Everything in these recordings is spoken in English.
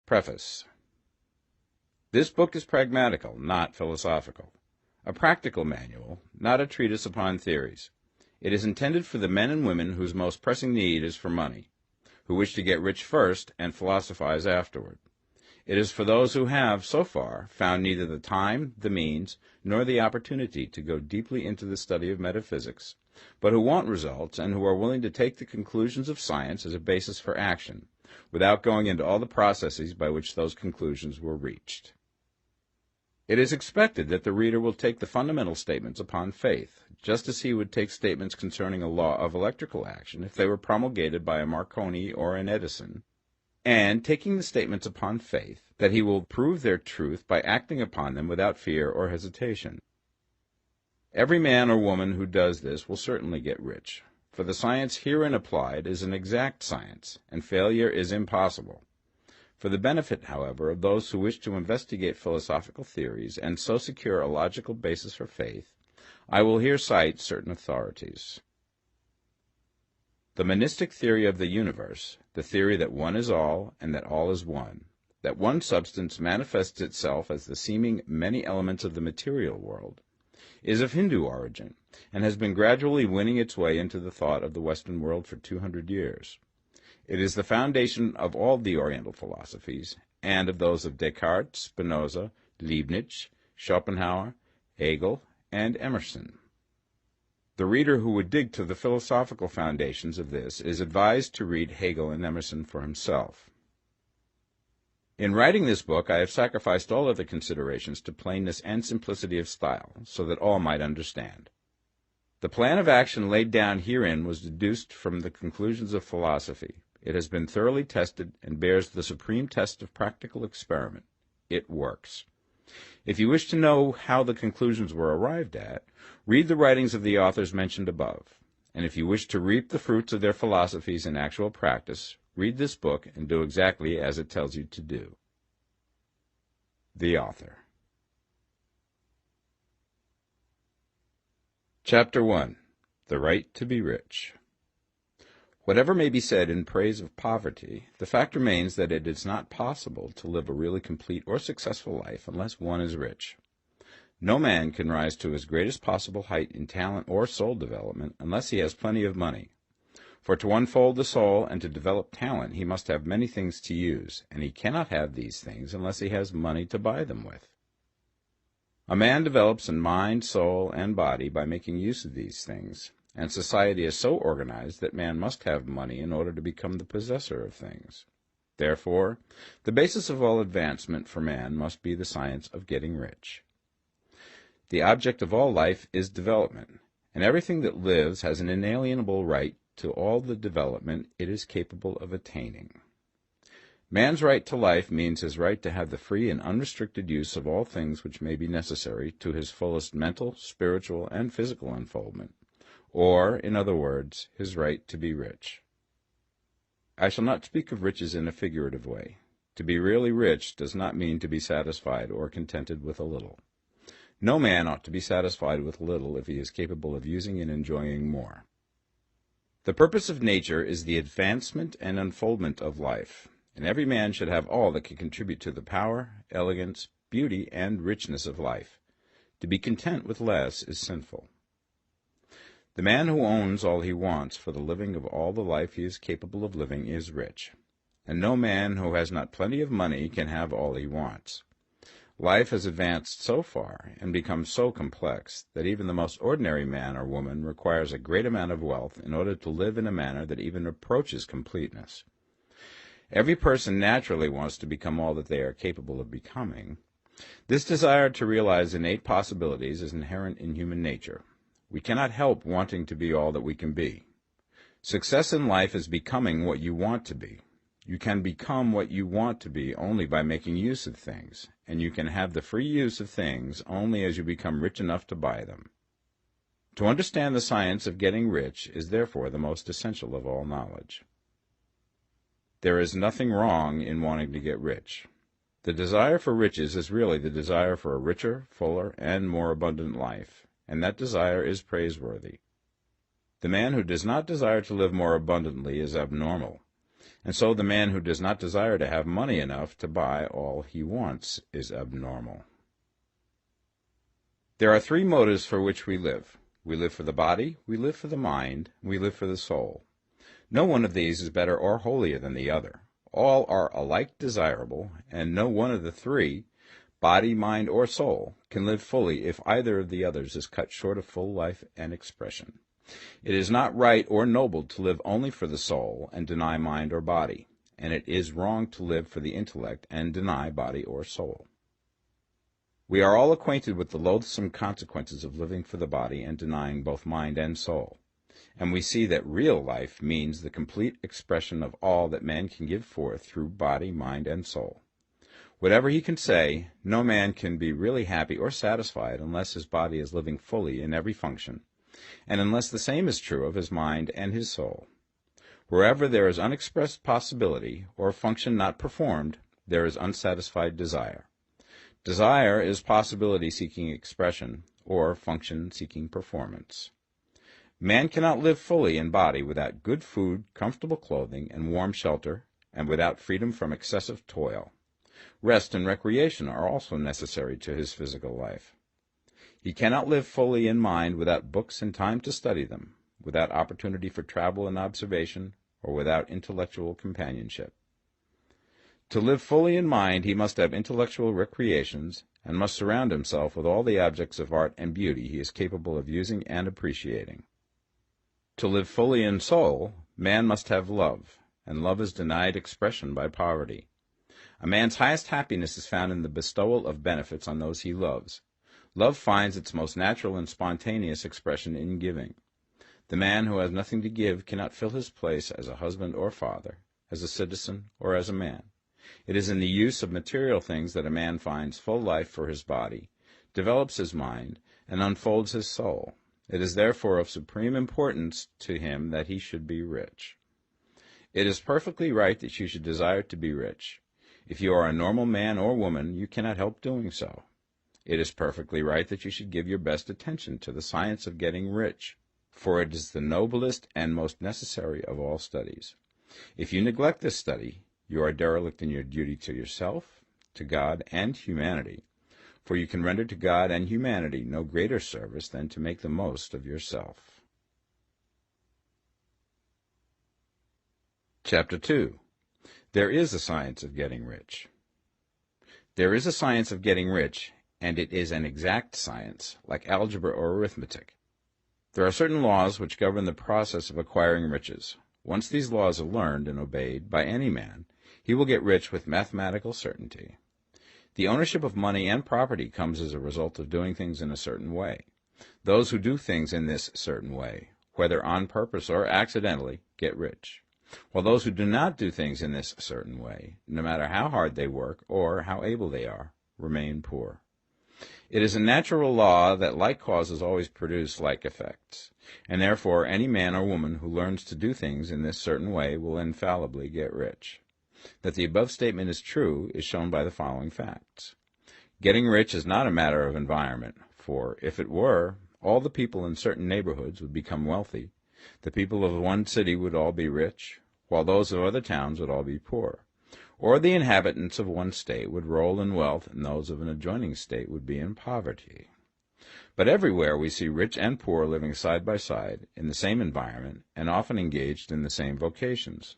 Preface. This book is pragmatical, not philosophical. A practical manual, not a treatise upon theories. It is intended for the men and women whose most pressing need is for money, who wish to get rich first and philosophize afterward. It is for those who have, so far, found neither the time, the means, nor the opportunity to go deeply into the study of metaphysics, but who want results and who are willing to take the conclusions of science as a basis for action, without going into all the processes by which those conclusions were reached. It is expected that the reader will take the fundamental statements upon faith, just as he would take statements concerning a law of electrical action if they were promulgated by a Marconi or an Edison, and, taking the statements upon faith, that he will prove their truth by acting upon them without fear or hesitation. Every man or woman who does this will certainly get rich, for the science herein applied is an exact science, and failure is impossible. For the benefit, however, of those who wish to investigate philosophical theories and so secure a logical basis for faith, I will here cite certain authorities. The monistic theory of the universe, the theory that one is all and that all is one, that one substance manifests itself as the seeming many elements of the material world, is of Hindu origin and has been gradually winning its way into the thought of the Western world for 200 years. It is the foundation of all the Oriental philosophies, and of those of Descartes, Spinoza, Leibniz, Schopenhauer, Hegel, and Emerson. The reader who would dig to the philosophical foundations of this is advised to read Hegel and Emerson for himself. In writing this book, I have sacrificed all other considerations to plainness and simplicity of style, so that all might understand. The plan of action laid down herein was deduced from the conclusions of philosophy. It has been thoroughly tested and bears the supreme test of practical experiment. It works. If you wish to know how the conclusions were arrived at, read the writings of the authors mentioned above. And if you wish to reap the fruits of their philosophies in actual practice, read this book and do exactly as it tells you to do. The author. Chapter 1. The Right to be Rich. Whatever may be said in praise of poverty, the fact remains that it is not possible to live a really complete or successful life unless one is rich. No man can rise to his greatest possible height in talent or soul development unless he has plenty of money. For to unfold the soul and to develop talent he must have many things to use, and he cannot have these things unless he has money to buy them with. A man develops in mind, soul, and body by making use of these things, and society is so organized that man must have money in order to become the possessor of things. Therefore, the basis of all advancement for man must be the science of getting rich. The object of all life is development, and everything that lives has an inalienable right to all the development it is capable of attaining. Man's right to life means his right to have the free and unrestricted use of all things which may be necessary to his fullest mental, spiritual, and physical unfoldment, or, in other words, his right to be rich. I shall not speak of riches in a figurative way. To be really rich does not mean to be satisfied or contented with a little. No man ought to be satisfied with little if he is capable of using and enjoying more. The purpose of nature is the advancement and unfoldment of life, and every man should have all that can contribute to the power, elegance, beauty, and richness of life. To be content with less is sinful. The man who owns all he wants for the living of all the life he is capable of living is rich, and no man who has not plenty of money can have all he wants. Life has advanced so far and become so complex that even the most ordinary man or woman requires a great amount of wealth in order to live in a manner that even approaches completeness. Every person naturally wants to become all that they are capable of becoming. This desire to realize innate possibilities is inherent in human nature. We cannot help wanting to be all that we can be. Success in life is becoming what you want to be. You can become what you want to be only by making use of things, and you can have the free use of things only as you become rich enough to buy them. To understand the science of getting rich is therefore the most essential of all knowledge. There is nothing wrong in wanting to get rich. The desire for riches is really the desire for a richer, fuller, and more abundant life, and that desire is praiseworthy. The man who does not desire to live more abundantly is abnormal. and so the man who does not desire to have money enough to buy all he wants is abnormal. There are three motives for which we live. We live for the body, we live for the mind, we live for the soul. No one of these is better or holier than the other. All are alike desirable, and no one of the three, body, mind, or soul, can live fully if either of the others is cut short of full life and expression. It is not right or noble to live only for the soul and deny mind or body, and it is wrong to live for the intellect and deny body or soul. We are all acquainted with the loathsome consequences of living for the body and denying both mind and soul, and we see that real life means the complete expression of all that man can give forth through body, mind, and soul. Whatever he can say, no man can be really happy or satisfied unless his body is living fully in every function, and unless the same is true of his mind and his soul. Wherever there is unexpressed possibility, or function not performed, there is unsatisfied desire. Desire is possibility seeking expression, or function seeking performance. Man cannot live fully in body without good food, comfortable clothing, and warm shelter, and without freedom from excessive toil. Rest and recreation are also necessary to his physical life. He cannot live fully in mind without books and time to study them, without opportunity for travel and observation, or without intellectual companionship. To live fully in mind, he must have intellectual recreations, and must surround himself with all the objects of art and beauty he is capable of using and appreciating. To live fully in soul, man must have love, and love is denied expression by poverty. A man's highest happiness is found in the bestowal of benefits on those he loves. Love finds its most natural and spontaneous expression in giving. The man who has nothing to give cannot fill his place as a husband or father, as a citizen or as a man. It is in the use of material things that a man finds full life for his body, develops his mind, and unfolds his soul. It is therefore of supreme importance to him that he should be rich. It is perfectly right that you should desire to be rich. If you are a normal man or woman, you cannot help doing so. It is perfectly right that you should give your best attention to the science of getting rich, for it is the noblest and most necessary of all studies. If you neglect this study, you are derelict in your duty to yourself, to God, and humanity, for you can render to God and humanity no greater service than to make the most of yourself. Chapter 2. There is a science of getting rich. There is a science of getting rich, and it is an exact science, like algebra or arithmetic. There are certain laws which govern the process of acquiring riches. Once these laws are learned and obeyed by any man, he will get rich with mathematical certainty. The ownership of money and property comes as a result of doing things in a certain way. Those who do things in this certain way, whether on purpose or accidentally, get rich, while those who do not do things in this certain way, no matter how hard they work or how able they are, remain poor. It is a natural law that like causes always produce like effects, and therefore any man or woman who learns to do things in this certain way will infallibly get rich. That the above statement is true is shown by the following facts. Getting rich is not a matter of environment, for if it were, all the people in certain neighborhoods would become wealthy. The people of one city would all be rich, while those of other towns would all be poor. Or the inhabitants of one state would roll in wealth, and those of an adjoining state would be in poverty. But everywhere we see rich and poor living side by side, in the same environment, and often engaged in the same vocations.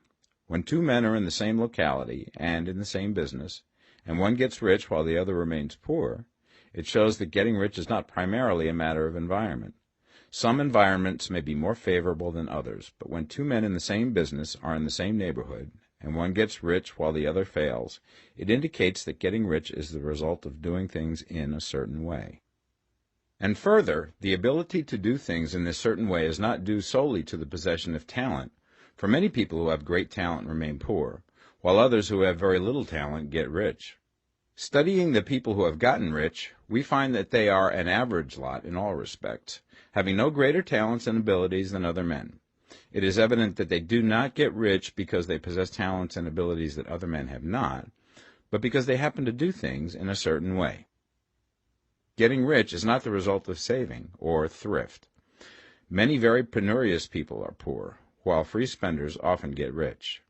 When two men are in the same locality and in the same business, and one gets rich while the other remains poor, it shows that getting rich is not primarily a matter of environment. Some environments may be more favorable than others, but when two men in the same business are in the same neighborhood, and one gets rich while the other fails, it indicates that getting rich is the result of doing things in a certain way. And further, the ability to do things in this certain way is not due solely to the possession of talent, for many people who have great talent remain poor, while others who have very little talent get rich. Studying the people who have gotten rich, we find that they are an average lot in all respects, having no greater talents and abilities than other men. It is evident that they do not get rich because they possess talents and abilities that other men have not, but because they happen to do things in a certain way. Getting rich is not the result of saving or thrift. Many very penurious people are poor, while free spenders often get rich.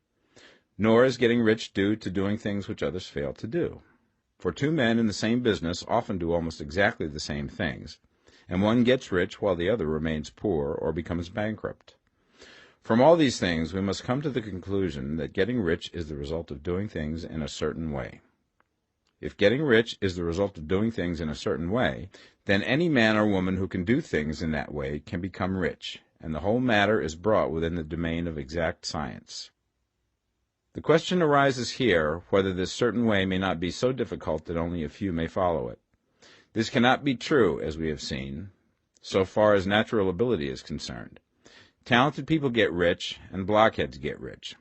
Nor is getting rich due to doing things which others fail to do. For two men in the same business often do almost exactly the same things, and one gets rich while the other remains poor or becomes bankrupt. From all these things, we must come to the conclusion that getting rich is the result of doing things in a certain way. If getting rich is the result of doing things in a certain way, then any man or woman who can do things in that way can become rich, and the whole matter is brought within the domain of exact science. The question arises here whether this certain way may not be so difficult that only a few may follow it. This cannot be true, as we have seen, so far as natural ability is concerned. Talented people get rich, and blockheads get rich.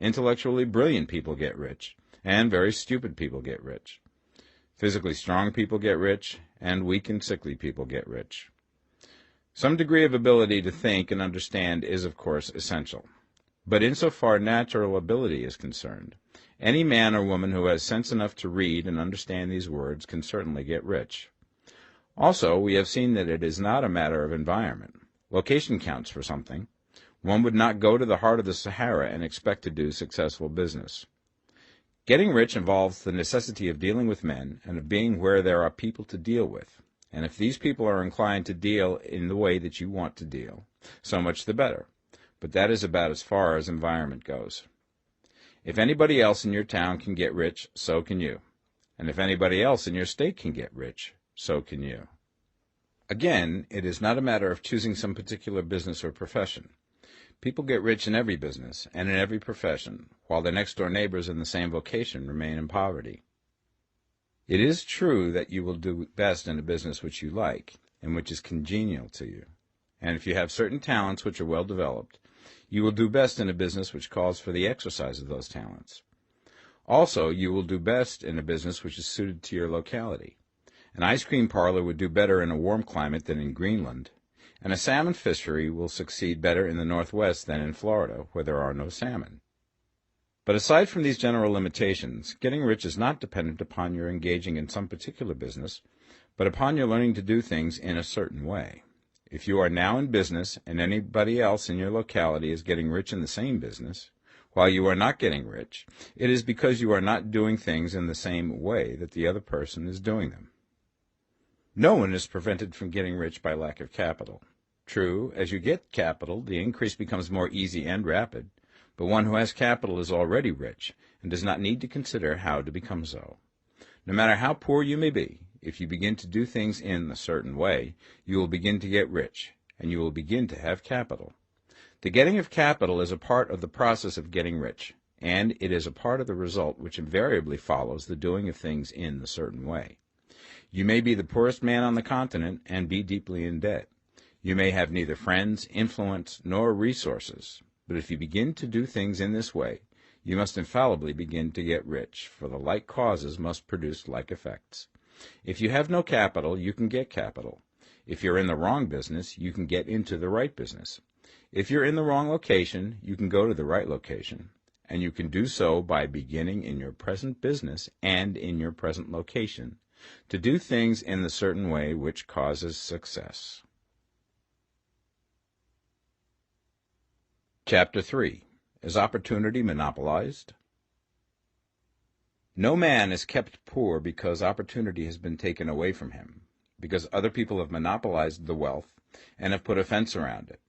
Intellectually brilliant people get rich, and very stupid people get rich. Physically strong people get rich, and weak and sickly people get rich. Some degree of ability to think and understand is, of course, essential. But insofar natural ability is concerned, any man or woman who has sense enough to read and understand these words can certainly get rich. Also, we have seen that it is not a matter of environment. Location counts for something. One would not go to the heart of the Sahara and expect to do successful business. Getting rich involves the necessity of dealing with men and of being where there are people to deal with. And if these people are inclined to deal in the way that you want to deal, so much the better. But that is about as far as environment goes. If anybody else in your town can get rich, so can you. And if anybody else in your state can get rich, so can you. Again, it is not a matter of choosing some particular business or profession. People get rich in every business and in every profession, while their next-door neighbors in the same vocation remain in poverty. It is true that you will do best in a business which you like and which is congenial to you. And if you have certain talents which are well developed, you will do best in a business which calls for the exercise of those talents. Also, you will do best in a business which is suited to your locality. An ice cream parlor would do better in a warm climate than in Greenland, and a salmon fishery will succeed better in the Northwest than in Florida, where there are no salmon. But aside from these general limitations, getting rich is not dependent upon your engaging in some particular business, but upon your learning to do things in a certain way. If you are now in business and anybody else in your locality is getting rich in the same business, while you are not getting rich, it is because you are not doing things in the same way that the other person is doing them. No one is prevented from getting rich by lack of capital. True, as you get capital, the increase becomes more easy and rapid, but one who has capital is already rich and does not need to consider how to become so. No matter how poor you may be, if you begin to do things in a certain way, you will begin to get rich, and you will begin to have capital. The getting of capital is a part of the process of getting rich, and it is a part of the result which invariably follows the doing of things in the certain way. You may be the poorest man on the continent and be deeply in debt. You may have neither friends, influence, nor resources, but if you begin to do things in this way, you must infallibly begin to get rich, for the like causes must produce like effects. If you have no capital, you can get capital. If you're in the wrong business, you can get into the right business. If you're in the wrong location, you can go to the right location, and you can do so by beginning in your present business and in your present location to do things in the certain way which causes success. Chapter 3. Is opportunity monopolized? No man is kept poor because opportunity has been taken away from him, because other people have monopolized the wealth and have put a fence around it.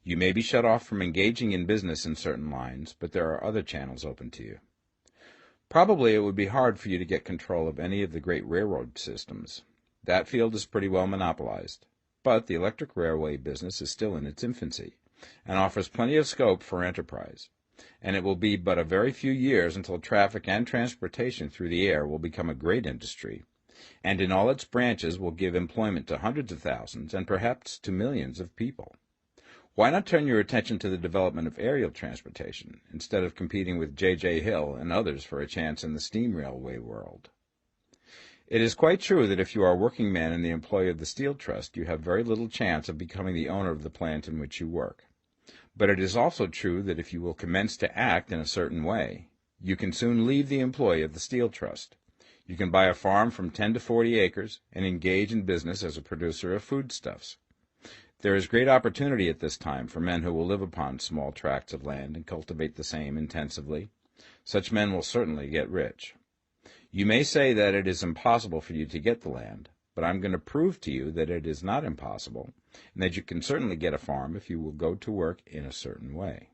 You may be shut off from engaging in business in certain lines, but there are other channels open to you. Probably it would be hard for you to get control of any of the great railroad systems. That field is pretty well monopolized, but the electric railway business is still in its infancy and offers plenty of scope for enterprise. And it will be but a very few years until traffic and transportation through the air will become a great industry, and in all its branches will give employment to hundreds of thousands and perhaps to millions of people. Why not turn your attention to the development of aerial transportation, instead of competing with J.J. Hill and others for a chance in the steam railway world? It is quite true that if you are a working man in the employ of the Steel Trust, you have very little chance of becoming the owner of the plant in which you work. But it is also true that if you will commence to act in a certain way, you can soon leave the employ of the Steel Trust. You can buy a farm from 10 to 40 acres and engage in business as a producer of foodstuffs. There is great opportunity at this time for men who will live upon small tracts of land and cultivate the same intensively. Such men will certainly get rich. You may say that it is impossible for you to get the land, but I'm going to prove to you that it is not impossible, and that you can certainly get a farm if you will go to work in a certain way.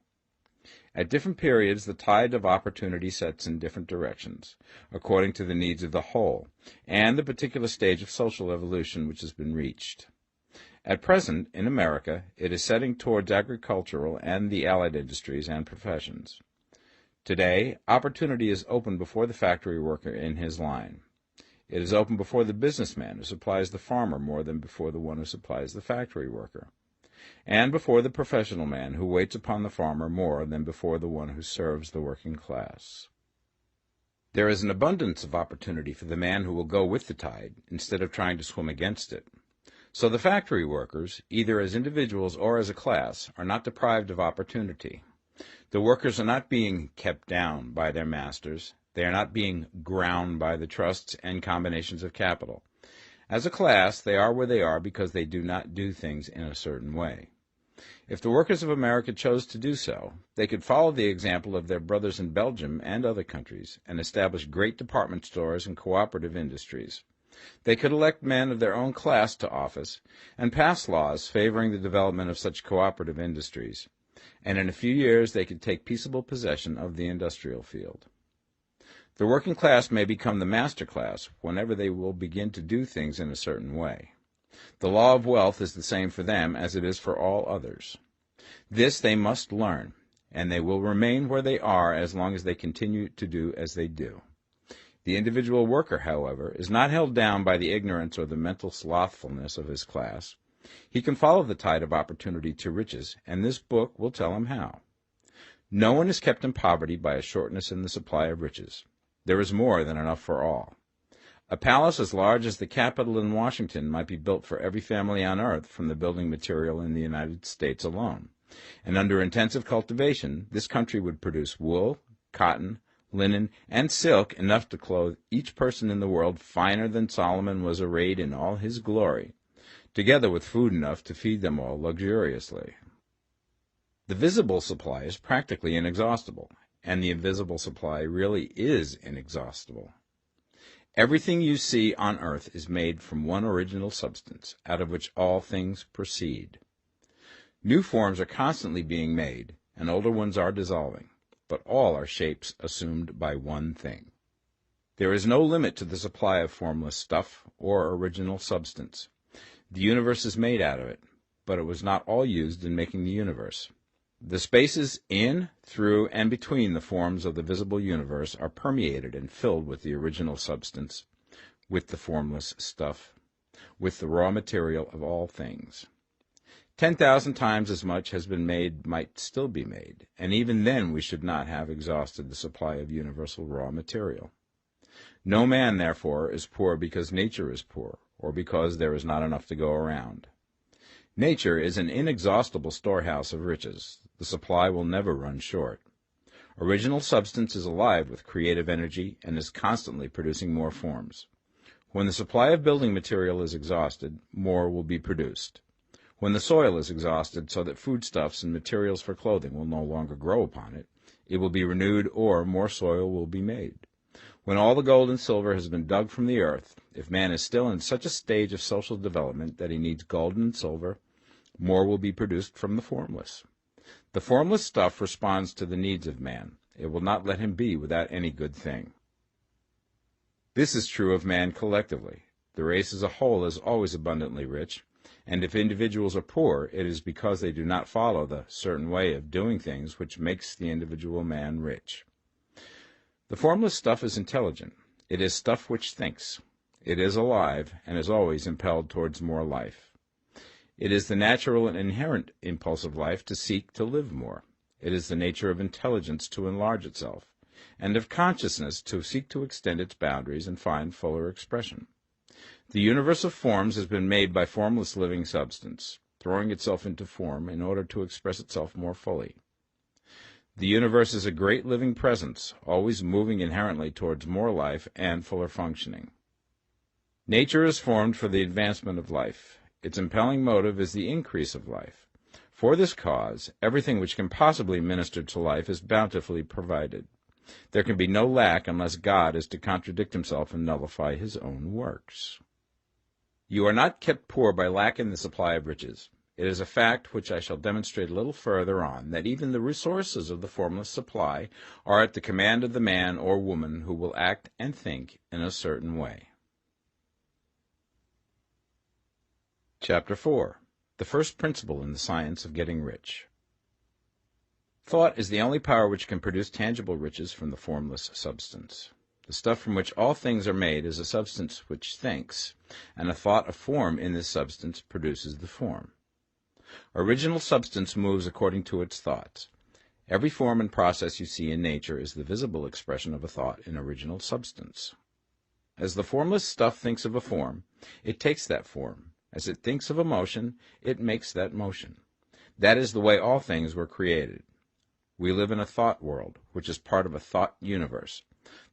At different periods, the tide of opportunity sets in different directions, according to the needs of the whole, and the particular stage of social evolution which has been reached. At present, in America, it is setting towards agricultural and the allied industries and professions. Today, opportunity is open before the factory worker in his line. It is open before the businessman who supplies the farmer more than before the one who supplies the factory worker, and before the professional man who waits upon the farmer more than before the one who serves the working class. There is an abundance of opportunity for the man who will go with the tide instead of trying to swim against it. So the factory workers, either as individuals or as a class, are not deprived of opportunity. The workers are not being kept down by their masters. They are not being ground by the trusts and combinations of capital. As a class, they are where they are because they do not do things in a certain way. If the workers of America chose to do so, they could follow the example of their brothers in Belgium and other countries and establish great department stores and cooperative industries. They could elect men of their own class to office and pass laws favoring the development of such cooperative industries, and in a few years they could take peaceable possession of the industrial field. The working class may become the master class whenever they will begin to do things in a certain way. The law of wealth is the same for them as it is for all others. This they must learn, and they will remain where they are as long as they continue to do as they do. The individual worker, however, is not held down by the ignorance or the mental slothfulness of his class. He can follow the tide of opportunity to riches, and this book will tell him how. No one is kept in poverty by a shortness in the supply of riches. There is more than enough for all. A palace as large as the Capitol in Washington might be built for every family on earth from the building material in the United States alone. And under intensive cultivation, this country would produce wool, cotton, linen, and silk enough to clothe each person in the world finer than Solomon was arrayed in all his glory, together with food enough to feed them all luxuriously. The visible supply is practically inexhaustible, and the invisible supply really is inexhaustible. Everything you see on earth is made from one original substance, out of which all things proceed. New forms are constantly being made, and older ones are dissolving, but all are shapes assumed by one thing. There is no limit to the supply of formless stuff or original substance. The universe is made out of it, but it was not all used in making the universe. The spaces in, through, and between the forms of the visible universe are permeated and filled with the original substance, with the formless stuff, with the raw material of all things. 10,000 times as much has been made might still be made, and even then we should not have exhausted the supply of universal raw material. No man, therefore, is poor because nature is poor, or because there is not enough to go around. Nature is an inexhaustible storehouse of riches. The supply will never run short. Original substance is alive with creative energy and is constantly producing more forms. When the supply of building material is exhausted, more will be produced. When the soil is exhausted so that foodstuffs and materials for clothing will no longer grow upon it, it will be renewed or more soil will be made. When all the gold and silver has been dug from the earth, if man is still in such a stage of social development that he needs gold and silver, more will be produced from the formless. The formless stuff responds to the needs of man. It will not let him be without any good thing. This is true of man collectively. The race as a whole is always abundantly rich, and if individuals are poor, it is because they do not follow the certain way of doing things which makes the individual man rich. The formless stuff is intelligent. It is stuff which thinks. It is alive, and is always impelled towards more life. It is the natural and inherent impulse of life to seek to live more. It is the nature of intelligence to enlarge itself, and of consciousness to seek to extend its boundaries and find fuller expression. The universe of forms has been made by formless living substance, throwing itself into form in order to express itself more fully. The universe is a great living presence, always moving inherently towards more life and fuller functioning. Nature is formed for the advancement of life. Its impelling motive is the increase of life. For this cause, everything which can possibly minister to life is bountifully provided. There can be no lack unless God is to contradict himself and nullify his own works. You are not kept poor by lack in the supply of riches. It is a fact which I shall demonstrate a little further on, that even the resources of the formless supply are at the command of the man or woman who will act and think in a certain way. Chapter 4. The first principle in the science of getting rich. Thought is the only power which can produce tangible riches from the formless substance. The stuff from which all things are made is a substance which thinks, and a thought of form in this substance produces the form. Original substance moves according to its thoughts. Every form and process you see in nature is the visible expression of a thought in original substance. As the formless stuff thinks of a form, it takes that form. As it thinks of a motion, it makes that motion. That is the way all things were created. We live in a thought world, which is part of a thought universe.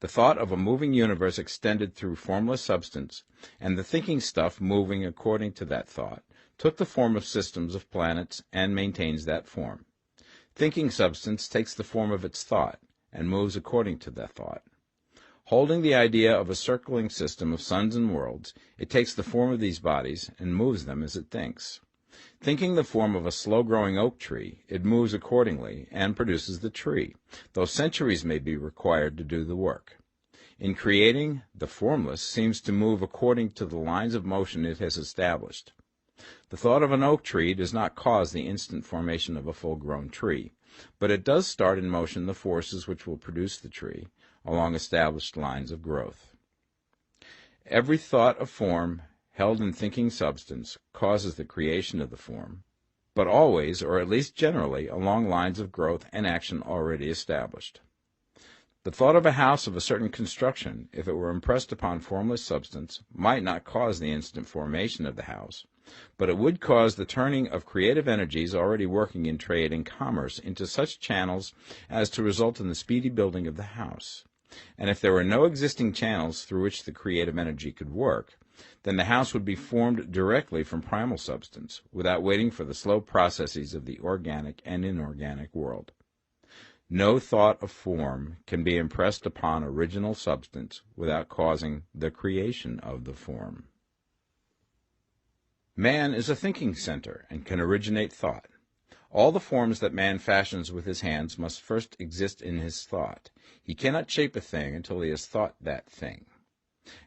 The thought of a moving universe extended through formless substance, and the thinking stuff moving according to that thought, took the form of systems of planets and maintains that form. Thinking substance takes the form of its thought and moves according to that thought. Holding the idea of a circling system of suns and worlds, it takes the form of these bodies and moves them as it thinks. Thinking the form of a slow-growing oak tree, it moves accordingly and produces the tree, though centuries may be required to do the work. In creating, the formless seems to move according to the lines of motion it has established. The thought of an oak tree does not cause the instant formation of a full-grown tree, but it does start in motion the forces which will produce the tree, along established lines of growth. Every thought of form held in thinking substance causes the creation of the form, but always, or at least generally, along lines of growth and action already established. The thought of a house of a certain construction, if it were impressed upon formless substance, might not cause the instant formation of the house, but it would cause the turning of creative energies already working in trade and commerce into such channels as to result in the speedy building of the house. And if there were no existing channels through which the creative energy could work, then the house would be formed directly from primal substance, without waiting for the slow processes of the organic and inorganic world. No thought of form can be impressed upon original substance without causing the creation of the form. Man is a thinking center and can originate thought. All the forms that man fashions with his hands must first exist in his thought. He cannot shape a thing until he has thought that thing.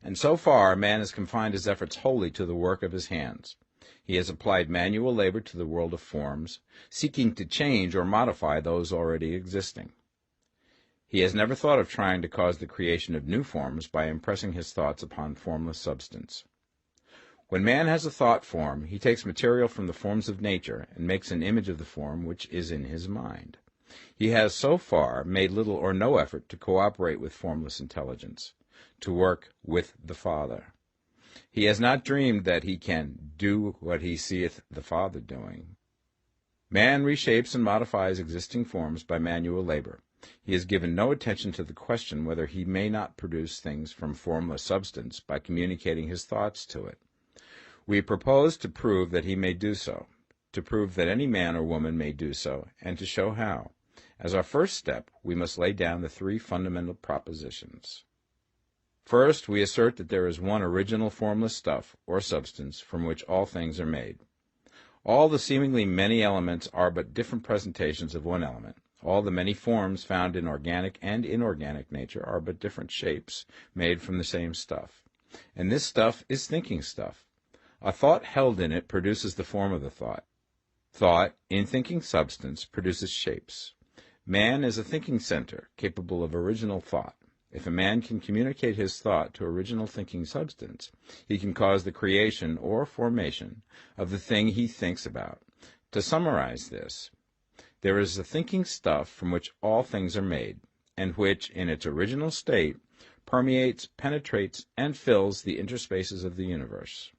And so far, man has confined his efforts wholly to the work of his hands. He has applied manual labor to the world of forms, seeking to change or modify those already existing. He has never thought of trying to cause the creation of new forms by impressing his thoughts upon formless substance. When man has a thought form, he takes material from the forms of nature and makes an image of the form which is in his mind. He has so far made little or no effort to cooperate with formless intelligence, to work with the Father. He has not dreamed that he can do what he seeth the Father doing. Man reshapes and modifies existing forms by manual labor. He has given no attention to the question whether he may not produce things from formless substance by communicating his thoughts to it. We propose to prove that he may do so, to prove that any man or woman may do so, and to show how. As our first step, we must lay down the three fundamental propositions. First, we assert that there is one original formless stuff, or substance, from which all things are made. All the seemingly many elements are but different presentations of one element. All the many forms found in organic and inorganic nature are but different shapes made from the same stuff. And this stuff is thinking stuff. A thought held in it produces the form of the thought. Thought, in thinking substance, produces shapes. Man is a thinking center, capable of original thought. If a man can communicate his thought to original thinking substance, he can cause the creation or formation of the thing he thinks about. To summarize this, there is a thinking stuff from which all things are made, and which, in its original state, permeates, penetrates, and fills the interspaces of the universe.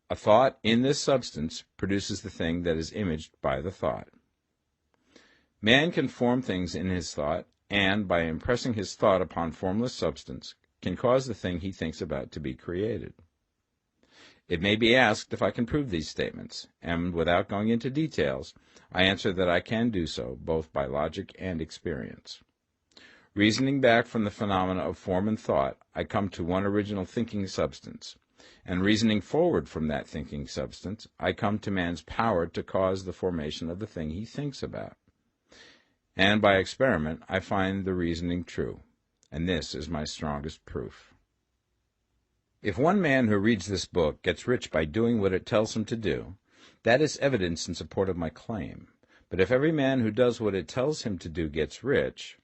A thought in this substance produces the thing that is imaged by the thought. Man can form things in his thought, and, by impressing his thought upon formless substance, can cause the thing he thinks about to be created. It may be asked if I can prove these statements, and without going into details, I answer that I can do so, both by logic and experience. Reasoning back from the phenomena of form and thought, I come to one original thinking substance. And reasoning forward from that thinking substance, I come to man's power to cause the formation of the thing he thinks about. And by experiment, I find the reasoning true. And this is my strongest proof. If one man who reads this book gets rich by doing what it tells him to do, that is evidence in support of my claim. But if every man who does what it tells him to do gets rich,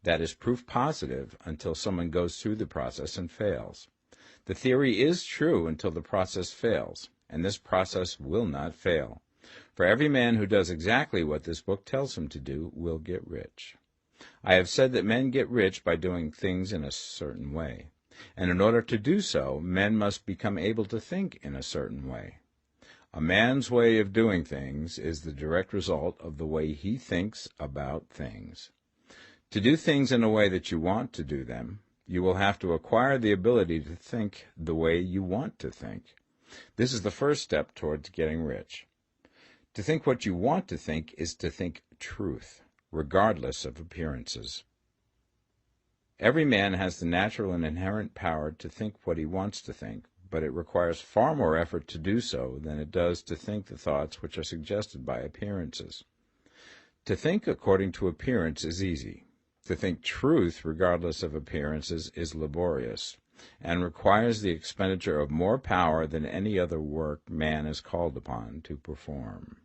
that is proof positive until someone goes through the process and fails. The theory is true until the process fails, and this process will not fail. For every man who does exactly what this book tells him to do will get rich. I have said that men get rich by doing things in a certain way, and in order to do so, men must become able to think in a certain way. A man's way of doing things is the direct result of the way he thinks about things. To do things in a way that you want to do them, you will have to acquire the ability to think the way you want to think. This is the first step towards getting rich. To think what you want to think is to think truth, regardless of appearances. Every man has the natural and inherent power to think what he wants to think, but it requires far more effort to do so than it does to think the thoughts which are suggested by appearances. To think according to appearance is easy. To think truth regardless of appearances is laborious, and requires the expenditure of more power than any other work man is called upon to perform.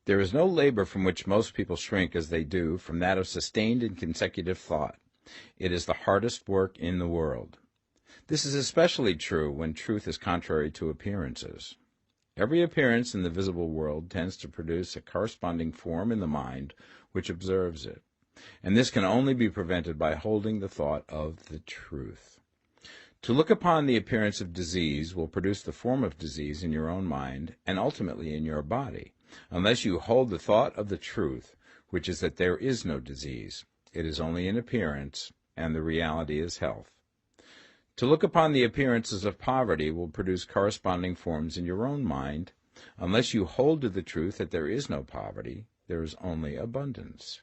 There is no labor from which most people shrink as they do from that of sustained and consecutive thought. It is the hardest work in the world. This is especially true when truth is contrary to appearances. Every appearance in the visible world tends to produce a corresponding form in the mind which observes it, and this can only be prevented by holding the thought of the truth. To look upon the appearance of disease will produce the form of disease in your own mind and ultimately in your body, unless you hold the thought of the truth, which is that there is no disease. It is only an appearance, and the reality is health. To look upon the appearances of poverty will produce corresponding forms in your own mind, unless you hold to the truth that there is no poverty, there is only abundance.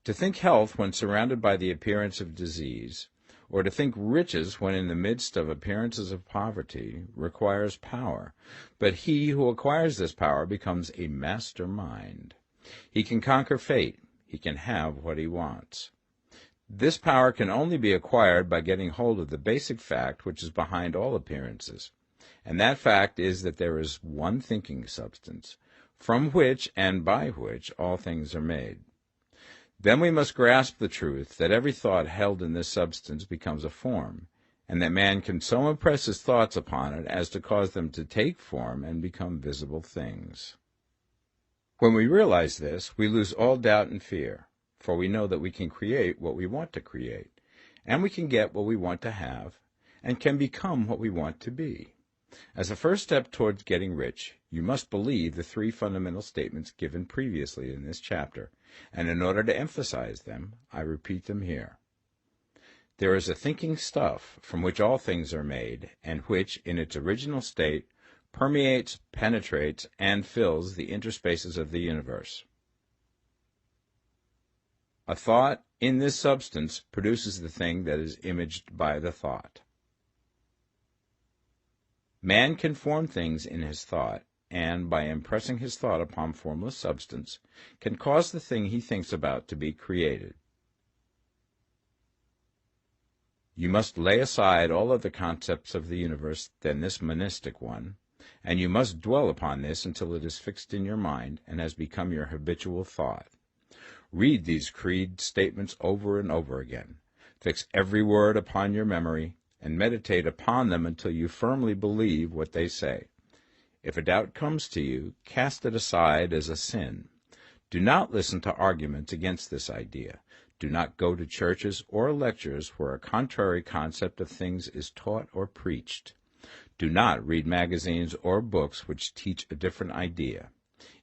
To think health when surrounded by the appearance of disease, or to think riches when in the midst of appearances of poverty, requires power, but he who acquires this power becomes a master mind. He can conquer fate. He can have what he wants. This power can only be acquired by getting hold of the basic fact which is behind all appearances, and that fact is that there is one thinking substance, from which and by which all things are made. Then we must grasp the truth that every thought held in this substance becomes a form, and that man can so impress his thoughts upon it as to cause them to take form and become visible things. When we realize this, we lose all doubt and fear, for we know that we can create what we want to create, and we can get what we want to have, and can become what we want to be. As a first step towards getting rich, you must believe the three fundamental statements given previously in this chapter, and in order to emphasize them, I repeat them here. There is a thinking stuff from which all things are made, and which, in its original state, permeates, penetrates, and fills the interspaces of the universe. A thought in this substance produces the thing that is imaged by the thought. Man can form things in his thought, and, by impressing his thought upon formless substance, can cause the thing he thinks about to be created. You must lay aside all other concepts of the universe than this monistic one, and you must dwell upon this until it is fixed in your mind and has become your habitual thought. Read these creed statements over and over again. Fix every word upon your memory, and meditate upon them until you firmly believe what they say. If a doubt comes to you, cast it aside as a sin. Do not listen to arguments against this idea. Do not go to churches or lectures where a contrary concept of things is taught or preached. Do not read magazines or books which teach a different idea.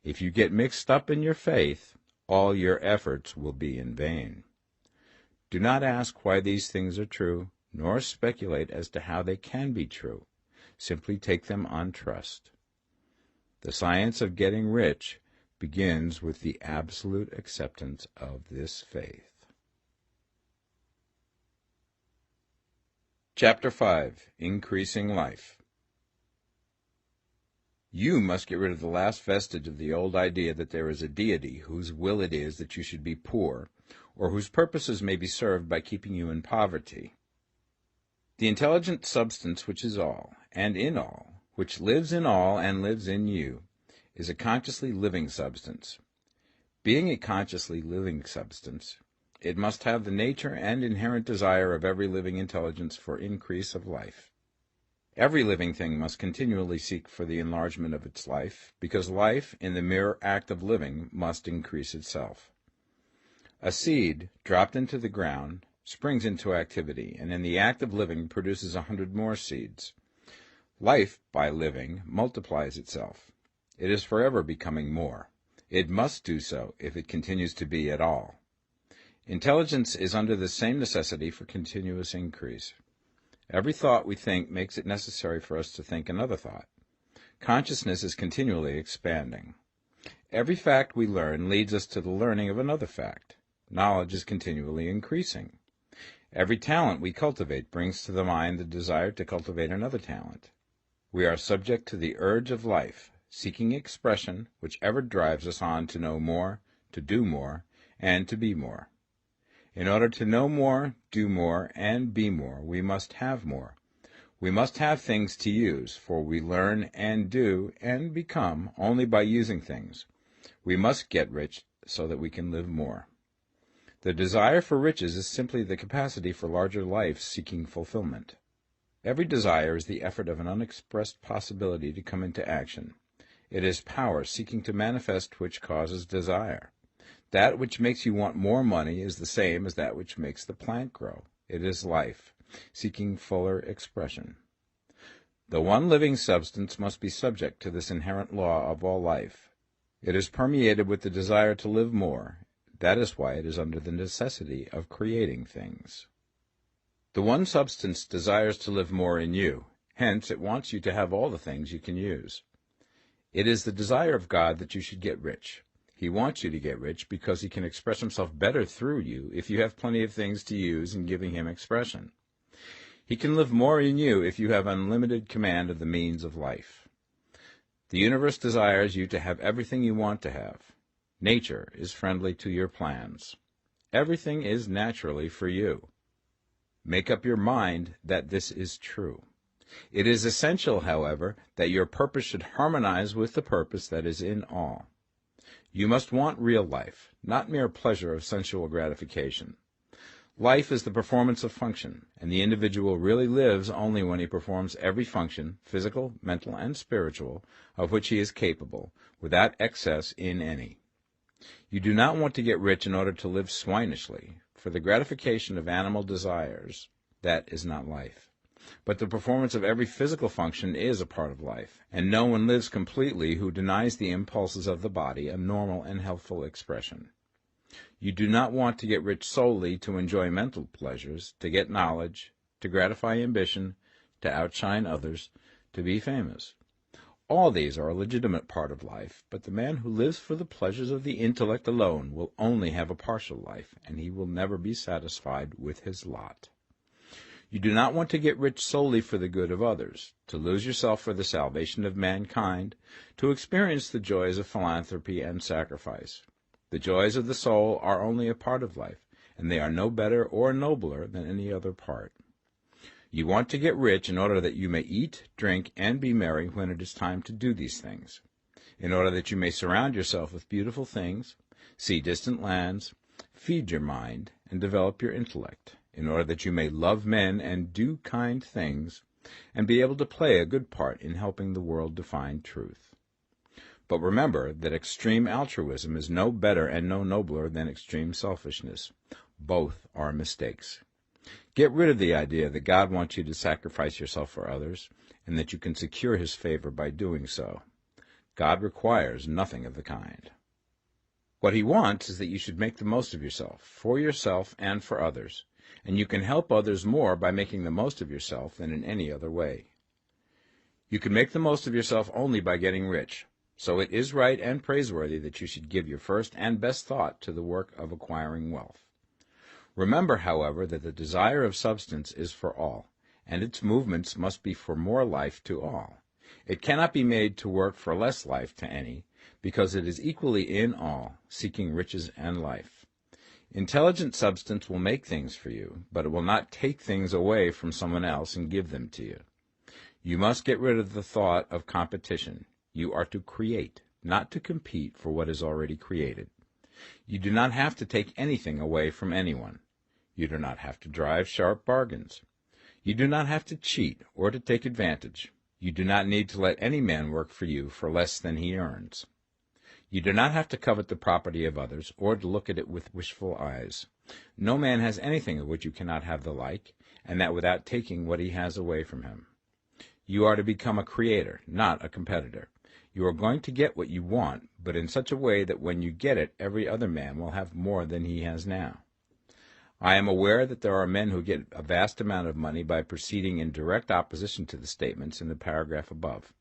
If you get mixed up in your faith, all your efforts will be in vain. Do not ask why these things are true, nor speculate as to how they can be true. Simply take them on trust. The science of getting rich begins with the absolute acceptance of this faith. Chapter 5. Increasing Life. You must get rid of the last vestige of the old idea that there is a deity whose will it is that you should be poor, or whose purposes may be served by keeping you in poverty. The intelligent substance which is all, and in all, which lives in all and lives in you, is a consciously living substance. Being a consciously living substance, it must have the nature and inherent desire of every living intelligence for increase of life. Every living thing must continually seek for the enlargement of its life, because life, in the mere act of living, must increase itself. A seed, dropped into the ground, springs into activity, and in the act of living produces 100 more seeds. Life, by living, multiplies itself. It is forever becoming more. It must do so if it continues to be at all. Intelligence is under the same necessity for continuous increase. Every thought we think makes it necessary for us to think another thought. Consciousness is continually expanding. Every fact we learn leads us to the learning of another fact. Knowledge is continually increasing. Every talent we cultivate brings to the mind the desire to cultivate another talent. We are subject to the urge of life, seeking expression, which ever drives us on to know more, to do more, and to be more. In order to know more, do more, and be more, we must have more. We must have things to use, for we learn and do and become only by using things. We must get rich so that we can live more. The desire for riches is simply the capacity for larger life seeking fulfillment. Every desire is the effort of an unexpressed possibility to come into action. It is power seeking to manifest which causes desire. That which makes you want more money is the same as that which makes the plant grow. It is life, seeking fuller expression. The one living substance must be subject to this inherent law of all life. It is permeated with the desire to live more. That is why it is under the necessity of creating things. The one substance desires to live more in you. Hence, it wants you to have all the things you can use. It is the desire of God that you should get rich. He wants you to get rich because he can express himself better through you if you have plenty of things to use in giving him expression. He can live more in you if you have unlimited command of the means of life. The universe desires you to have everything you want to have. Nature is friendly to your plans. Everything is naturally for you. Make up your mind that this is true. It is essential, however, that your purpose should harmonize with the purpose that is in all. You must want real life, not mere pleasure of sensual gratification. Life is the performance of function, and the individual really lives only when he performs every function, physical, mental, and spiritual, of which he is capable, without excess in any. You do not want to get rich in order to live swinishly, for the gratification of animal desires, that is not life. But the performance of every physical function is a part of life, and no one lives completely who denies the impulses of the body a normal and healthful expression. You do not want to get rich solely to enjoy mental pleasures, to get knowledge, to gratify ambition, to outshine others, to be famous. All these are a legitimate part of life, but the man who lives for the pleasures of the intellect alone will only have a partial life, and he will never be satisfied with his lot. You do not want to get rich solely for the good of others, to lose yourself for the salvation of mankind, to experience the joys of philanthropy and sacrifice. The joys of the soul are only a part of life, and they are no better or nobler than any other part. You want to get rich in order that you may eat, drink, and be merry when it is time to do these things, in order that you may surround yourself with beautiful things, see distant lands, feed your mind, and develop your intellect, in order that you may love men and do kind things, and be able to play a good part in helping the world to find truth. But remember that extreme altruism is no better and no nobler than extreme selfishness. Both are mistakes. Get rid of the idea that God wants you to sacrifice yourself for others, and that you can secure his favor by doing so. God requires nothing of the kind. What he wants is that you should make the most of yourself, for yourself and for others, and you can help others more by making the most of yourself than in any other way. You can make the most of yourself only by getting rich, so it is right and praiseworthy that you should give your first and best thought to the work of acquiring wealth. Remember, however, that the desire of substance is for all, and its movements must be for more life to all. It cannot be made to work for less life to any, because it is equally in all, seeking riches and life. Intelligent substance will make things for you, but it will not take things away from someone else and give them to you. You must get rid of the thought of competition. You are to create, not to compete for what is already created. You do not have to take anything away from anyone. You do not have to drive sharp bargains. You do not have to cheat or to take advantage. You do not need to let any man work for you for less than he earns. You do not have to covet the property of others or to look at it with wishful eyes. No man has anything of which you cannot have the like, and that without taking what he has away from him. You are to become a creator, not a competitor. You are going to get what you want, but in such a way that when you get it, every other man will have more than he has now. I am aware that there are men who get a vast amount of money by proceeding in direct opposition to the statements in the paragraph above,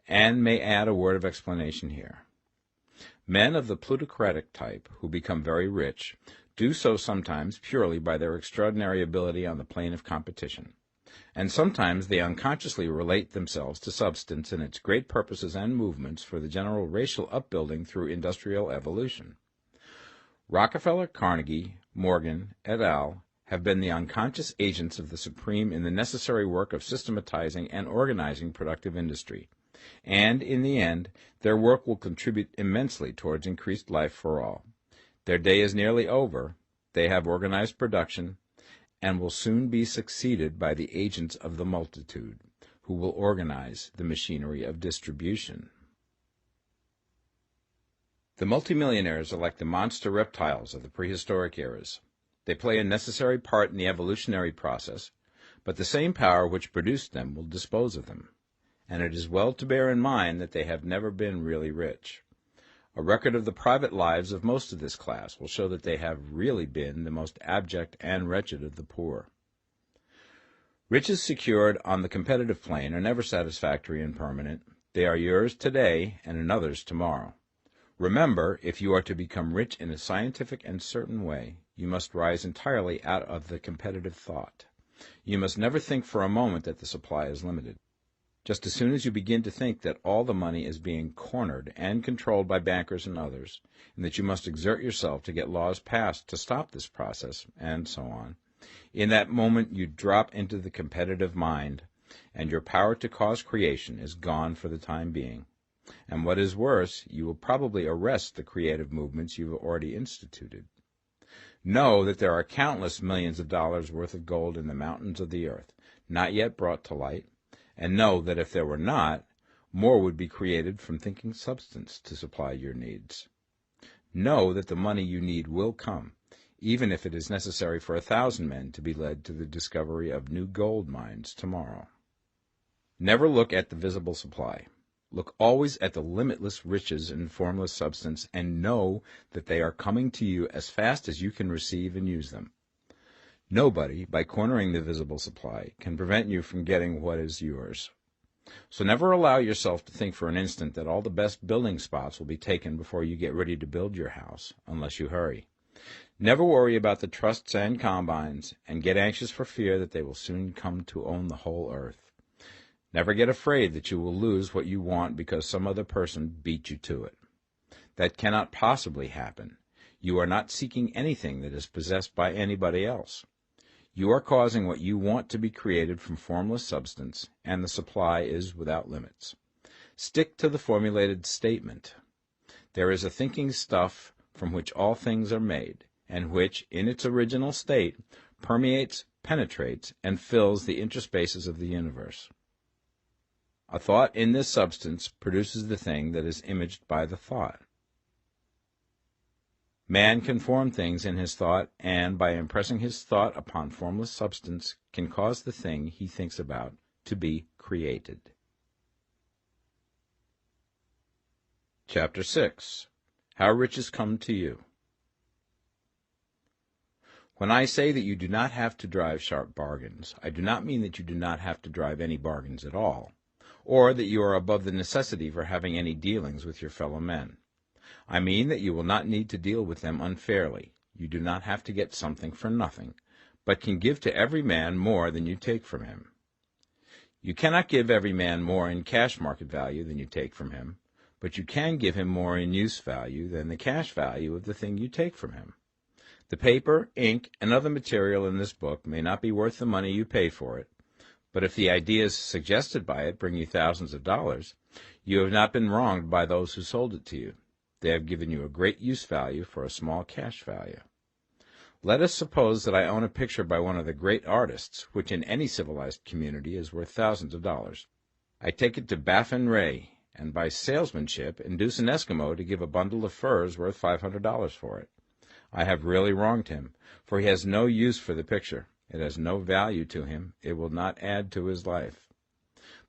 and may add a word of explanation here. Men of the plutocratic type, who become very rich, do so sometimes purely by their extraordinary ability on the plane of competition, and sometimes they unconsciously relate themselves to substance and its great purposes and movements for the general racial upbuilding through industrial evolution. Rockefeller, Carnegie, Morgan, et al. Have been the unconscious agents of the supreme in the necessary work of systematizing and organizing productive industry, and, in the end, their work will contribute immensely towards increased life for all. Their day is nearly over. They have organized production, and will soon be succeeded by the agents of the multitude, who will organize the machinery of distribution. The multimillionaires are like the monster reptiles of the prehistoric eras. They play a necessary part in the evolutionary process, but the same power which produced them will dispose of them, and it is well to bear in mind that they have never been really rich. A record of the private lives of most of this class will show that they have really been the most abject and wretched of the poor. Riches secured on the competitive plane are never satisfactory and permanent. They are yours today and another's tomorrow. Remember, if you are to become rich in a scientific and certain way, you must rise entirely out of the competitive thought. You must never think for a moment that the supply is limited. Just as soon as you begin to think that all the money is being cornered and controlled by bankers and others, and that you must exert yourself to get laws passed to stop this process, and so on, in that moment you drop into the competitive mind, and your power to cause creation is gone for the time being. And what is worse, you will probably arrest the creative movements you have already instituted. Know that there are countless millions of dollars worth of gold in the mountains of the earth, not yet brought to light, and know that if there were not, more would be created from thinking substance to supply your needs. Know that the money you need will come, even if it is necessary for 1,000 men to be led to the discovery of new gold mines tomorrow. Never look at the visible supply. Look always at the limitless riches in formless substance, and know that they are coming to you as fast as you can receive and use them. Nobody, by cornering the visible supply, can prevent you from getting what is yours. So never allow yourself to think for an instant that all the best building spots will be taken before you get ready to build your house, unless you hurry. Never worry about the trusts and combines, and get anxious for fear that they will soon come to own the whole earth. Never get afraid that you will lose what you want because some other person beat you to it. That cannot possibly happen. You are not seeking anything that is possessed by anybody else. You are causing what you want to be created from formless substance, and the supply is without limits. Stick to the formulated statement. There is a thinking stuff from which all things are made, and which, in its original state, permeates, penetrates, and fills the interspaces of the universe. A thought in this substance produces the thing that is imaged by the thought. Man can form things in his thought, and by impressing his thought upon formless substance, can cause the thing he thinks about to be created. Chapter 6. How Riches Come to You. When I say that you do not have to drive sharp bargains, I do not mean that you do not have to drive any bargains at all, or that you are above the necessity for having any dealings with your fellow men. I mean that you will not need to deal with them unfairly. You do not have to get something for nothing, but can give to every man more than you take from him. You cannot give every man more in cash market value than you take from him, but you can give him more in use value than the cash value of the thing you take from him. The paper, ink, and other material in this book may not be worth the money you pay for it, but if the ideas suggested by it bring you thousands of dollars, you have not been wronged by those who sold it to you. They have given you a great use value for a small cash value. Let us suppose that I own a picture by one of the great artists, which in any civilized community is worth thousands of dollars. I take it to Baffin Ray, and by salesmanship induce an Eskimo to give a bundle of furs worth $500 for it. I have really wronged him, for he has no use for the picture. It has no value to him. It will not add to his life.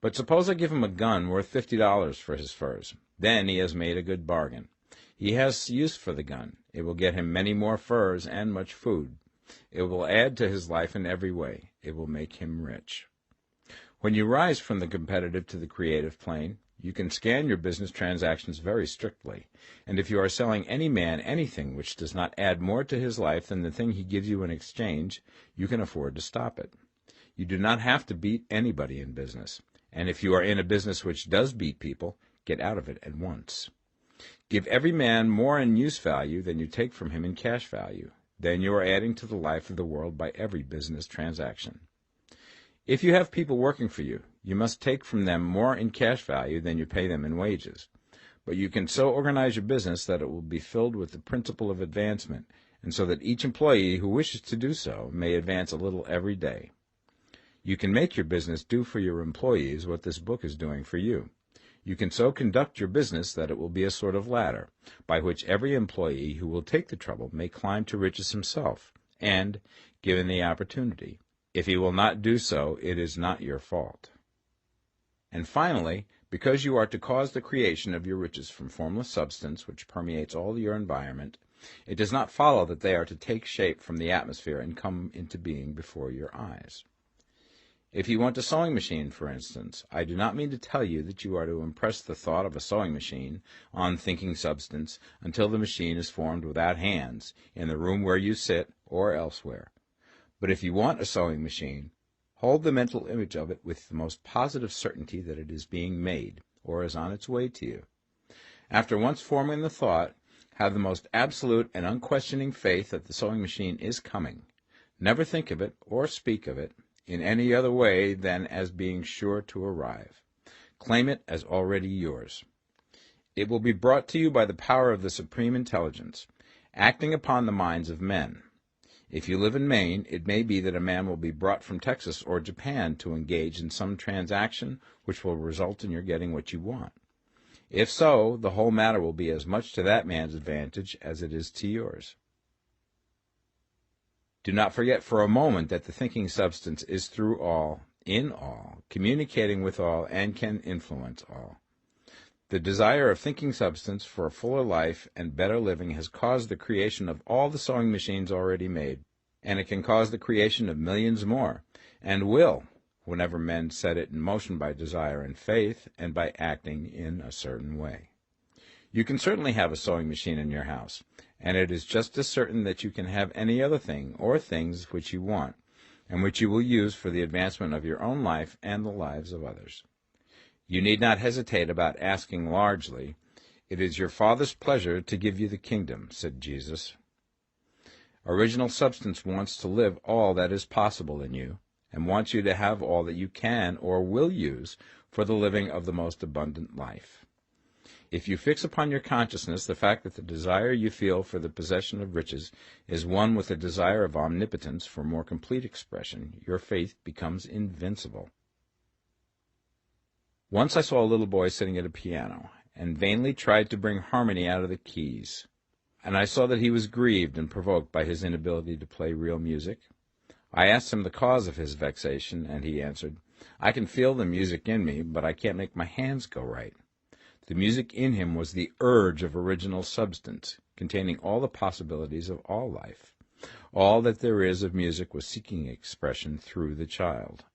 But suppose I give him a gun worth $50 for his furs. Then he has made a good bargain. He has use for the gun. It will get him many more furs and much food. It will add to his life in every way. It will make him rich. When you rise from the competitive to the creative plane, you can scan your business transactions very strictly, and if you are selling any man anything which does not add more to his life than the thing he gives you in exchange, you can afford to stop it. You do not have to beat anybody in business, and if you are in a business which does beat people, get out of it at once. Give every man more in use value than you take from him in cash value. Then you are adding to the life of the world by every business transaction. If you have people working for you, you must take from them more in cash value than you pay them in wages. But you can so organize your business that it will be filled with the principle of advancement, and so that each employee who wishes to do so may advance a little every day. You can make your business do for your employees what this book is doing for you. You can so conduct your business that it will be a sort of ladder, by which every employee who will take the trouble may climb to riches himself, and, given the opportunity, if he will not do so, it is not your fault. And finally, because you are to cause the creation of your riches from formless substance which permeates all your environment, it does not follow that they are to take shape from the atmosphere and come into being before your eyes. If you want a sewing machine, for instance, I do not mean to tell you that you are to impress the thought of a sewing machine on thinking substance until the machine is formed without hands, in the room where you sit or elsewhere. But if you want a sewing machine, hold the mental image of it with the most positive certainty that it is being made, or is on its way to you. After once forming the thought, have the most absolute and unquestioning faith that the sewing machine is coming. Never think of it, or speak of it, in any other way than as being sure to arrive. Claim it as already yours. It will be brought to you by the power of the Supreme Intelligence, acting upon the minds of men. If you live in Maine, it may be that a man will be brought from Texas or Japan to engage in some transaction which will result in your getting what you want. If so, the whole matter will be as much to that man's advantage as it is to yours. Do not forget for a moment that the thinking substance is through all, in all, communicating with all, and can influence all. The desire of thinking substance for a fuller life and better living has caused the creation of all the sewing machines already made, and it can cause the creation of millions more, and will, whenever men set it in motion by desire and faith, and by acting in a certain way. You can certainly have a sewing machine in your house, and it is just as certain that you can have any other thing or things which you want, and which you will use for the advancement of your own life and the lives of others. You need not hesitate about asking largely. It is your Father's pleasure to give you the kingdom, said Jesus. Original substance wants to live all that is possible in you, and wants you to have all that you can or will use for the living of the most abundant life. If you fix upon your consciousness the fact that the desire you feel for the possession of riches is one with the desire of omnipotence for more complete expression, your faith becomes invincible. Once I saw a little boy sitting at a piano, and vainly tried to bring harmony out of the keys, and I saw that he was grieved and provoked by his inability to play real music. I asked him the cause of his vexation, and he answered, "I can feel the music in me, but I can't make my hands go right." The music in him was the urge of original substance, containing all the possibilities of all life. All that there is of music was seeking expression through the child.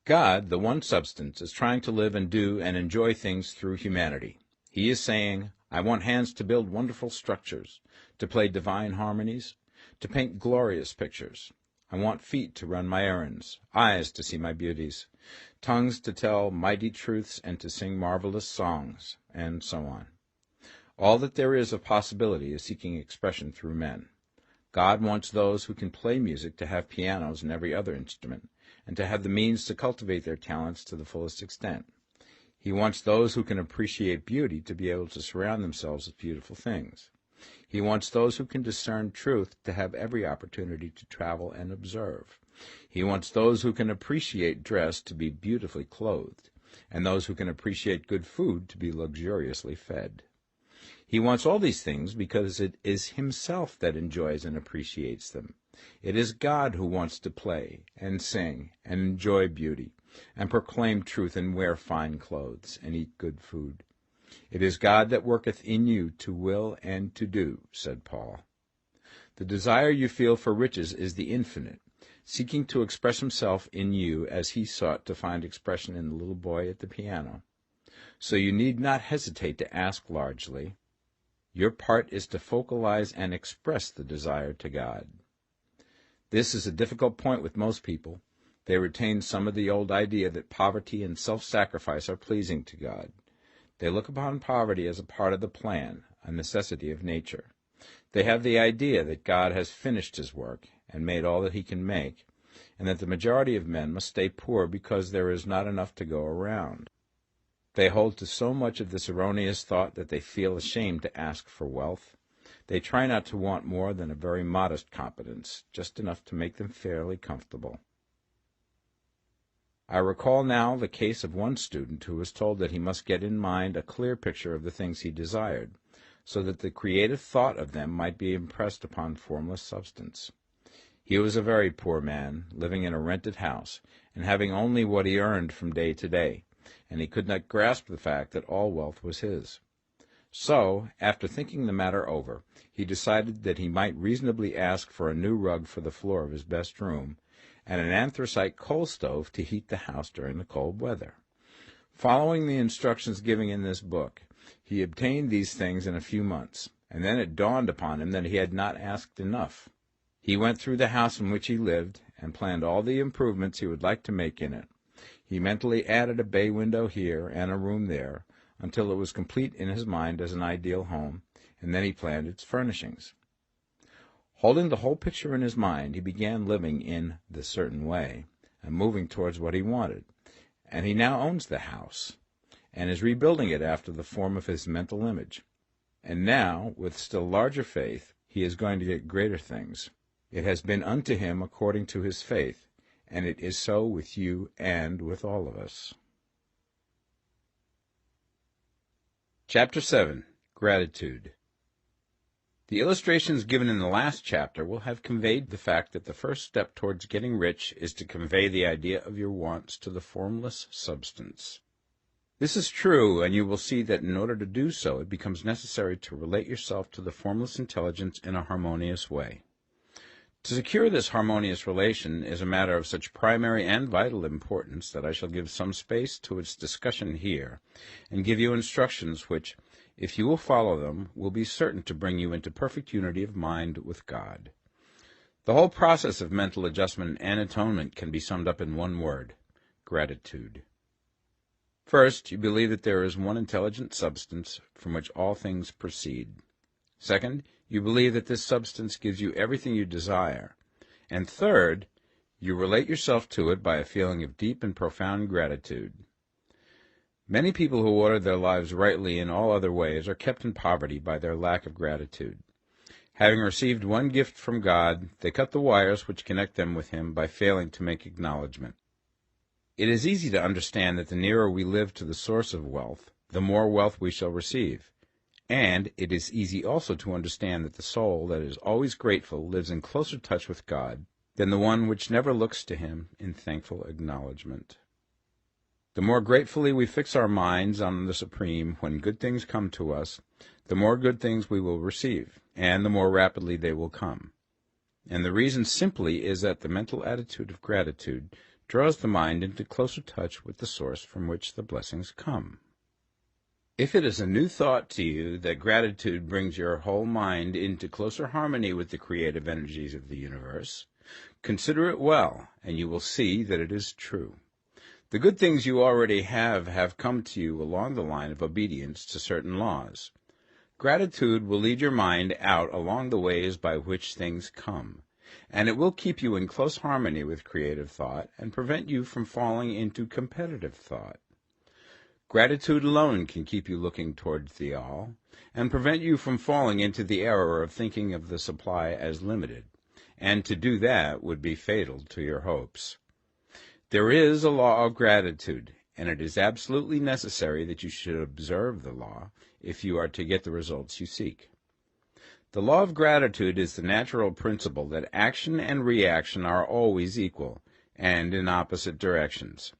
God, the one substance, is trying to live and do and enjoy things through humanity. He is saying, I want hands to build wonderful structures, to play divine harmonies, to paint glorious pictures. I want feet to run my errands, eyes to see my beauties, tongues to tell mighty truths and to sing marvelous songs, and so on. All that there is of possibility is seeking expression through men. God wants those who can play music to have pianos and every other instrument, and to have the means to cultivate their talents to the fullest extent. He wants those who can appreciate beauty to be able to surround themselves with beautiful things. He wants those who can discern truth to have every opportunity to travel and observe. He wants those who can appreciate dress to be beautifully clothed, and those who can appreciate good food to be luxuriously fed. He wants all these things because it is himself that enjoys and appreciates them. It is God who wants to play and sing and enjoy beauty and proclaim truth and wear fine clothes and eat good food. It is God that worketh in you to will and to do, said Paul. The desire you feel for riches is the infinite, seeking to express himself in you as he sought to find expression in the little boy at the piano. So you need not hesitate to ask largely. Your part is to focalize and express the desire to God. This is a difficult point with most people. They retain some of the old idea that poverty and self-sacrifice are pleasing to God. They look upon poverty as a part of the plan, a necessity of nature. They have the idea that God has finished his work and made all that he can make, and that the majority of men must stay poor because there is not enough to go around. They hold to so much of this erroneous thought that they feel ashamed to ask for wealth. They try not to want more than a very modest competence, just enough to make them fairly comfortable. I recall now the case of one student who was told that he must get in mind a clear picture of the things he desired, so that the creative thought of them might be impressed upon formless substance. He was a very poor man, living in a rented house, and having only what he earned from day to day, and he could not grasp the fact that all wealth was his. So, after thinking the matter over, he decided that he might reasonably ask for a new rug for the floor of his best room, and an anthracite coal stove to heat the house during the cold weather. Following the instructions given in this book, he obtained these things in a few months, and then it dawned upon him that he had not asked enough. He went through the house in which he lived, and planned all the improvements he would like to make in it. He mentally added a bay window here and a room there, until it was complete in his mind as an ideal home, and then he planned its furnishings. Holding the whole picture in his mind, he began living in the certain way, and moving towards what he wanted, and he now owns the house, and is rebuilding it after the form of his mental image. And now, with still larger faith, he is going to get greater things. It has been unto him according to his faith, and it is so with you and with all of us. Chapter 7. Gratitude. The illustrations given in the last chapter will have conveyed the fact that the first step towards getting rich is to convey the idea of your wants to the formless substance. This is true, and you will see that in order to do so, it becomes necessary to relate yourself to the formless intelligence in a harmonious way. To secure this harmonious relation is a matter of such primary and vital importance that I shall give some space to its discussion here, and give you instructions which, if you will follow them, will be certain to bring you into perfect unity of mind with God. The whole process of mental adjustment and atonement can be summed up in one word: gratitude. First, you believe that there is one intelligent substance from which all things proceed. Second, you believe that this substance gives you everything you desire. And third, you relate yourself to it by a feeling of deep and profound gratitude. Many people who order their lives rightly in all other ways are kept in poverty by their lack of gratitude. Having received one gift from God, they cut the wires which connect them with Him by failing to make acknowledgment. It is easy to understand that the nearer we live to the source of wealth, the more wealth we shall receive. And it is easy also to understand that the soul that is always grateful lives in closer touch with God than the one which never looks to Him in thankful acknowledgment. The more gratefully we fix our minds on the Supreme when good things come to us, the more good things we will receive, and the more rapidly they will come. And the reason simply is that the mental attitude of gratitude draws the mind into closer touch with the source from which the blessings come. If it is a new thought to you that gratitude brings your whole mind into closer harmony with the creative energies of the universe, Consider it well, and you will see that it is true. The good things you already have come to you along the line of obedience to certain laws. Gratitude will lead your mind out along the ways by which things come, and it will keep you in close harmony with creative thought and prevent you from falling into competitive thought. Gratitude alone can keep you looking towards the all, and prevent you from falling into the error of thinking of the supply as limited, and to do that would be fatal to your hopes. There is a law of gratitude, and it is absolutely necessary that you should observe the law if you are to get the results you seek. The law of gratitude is the natural principle that action and reaction are always equal, and in opposite directions.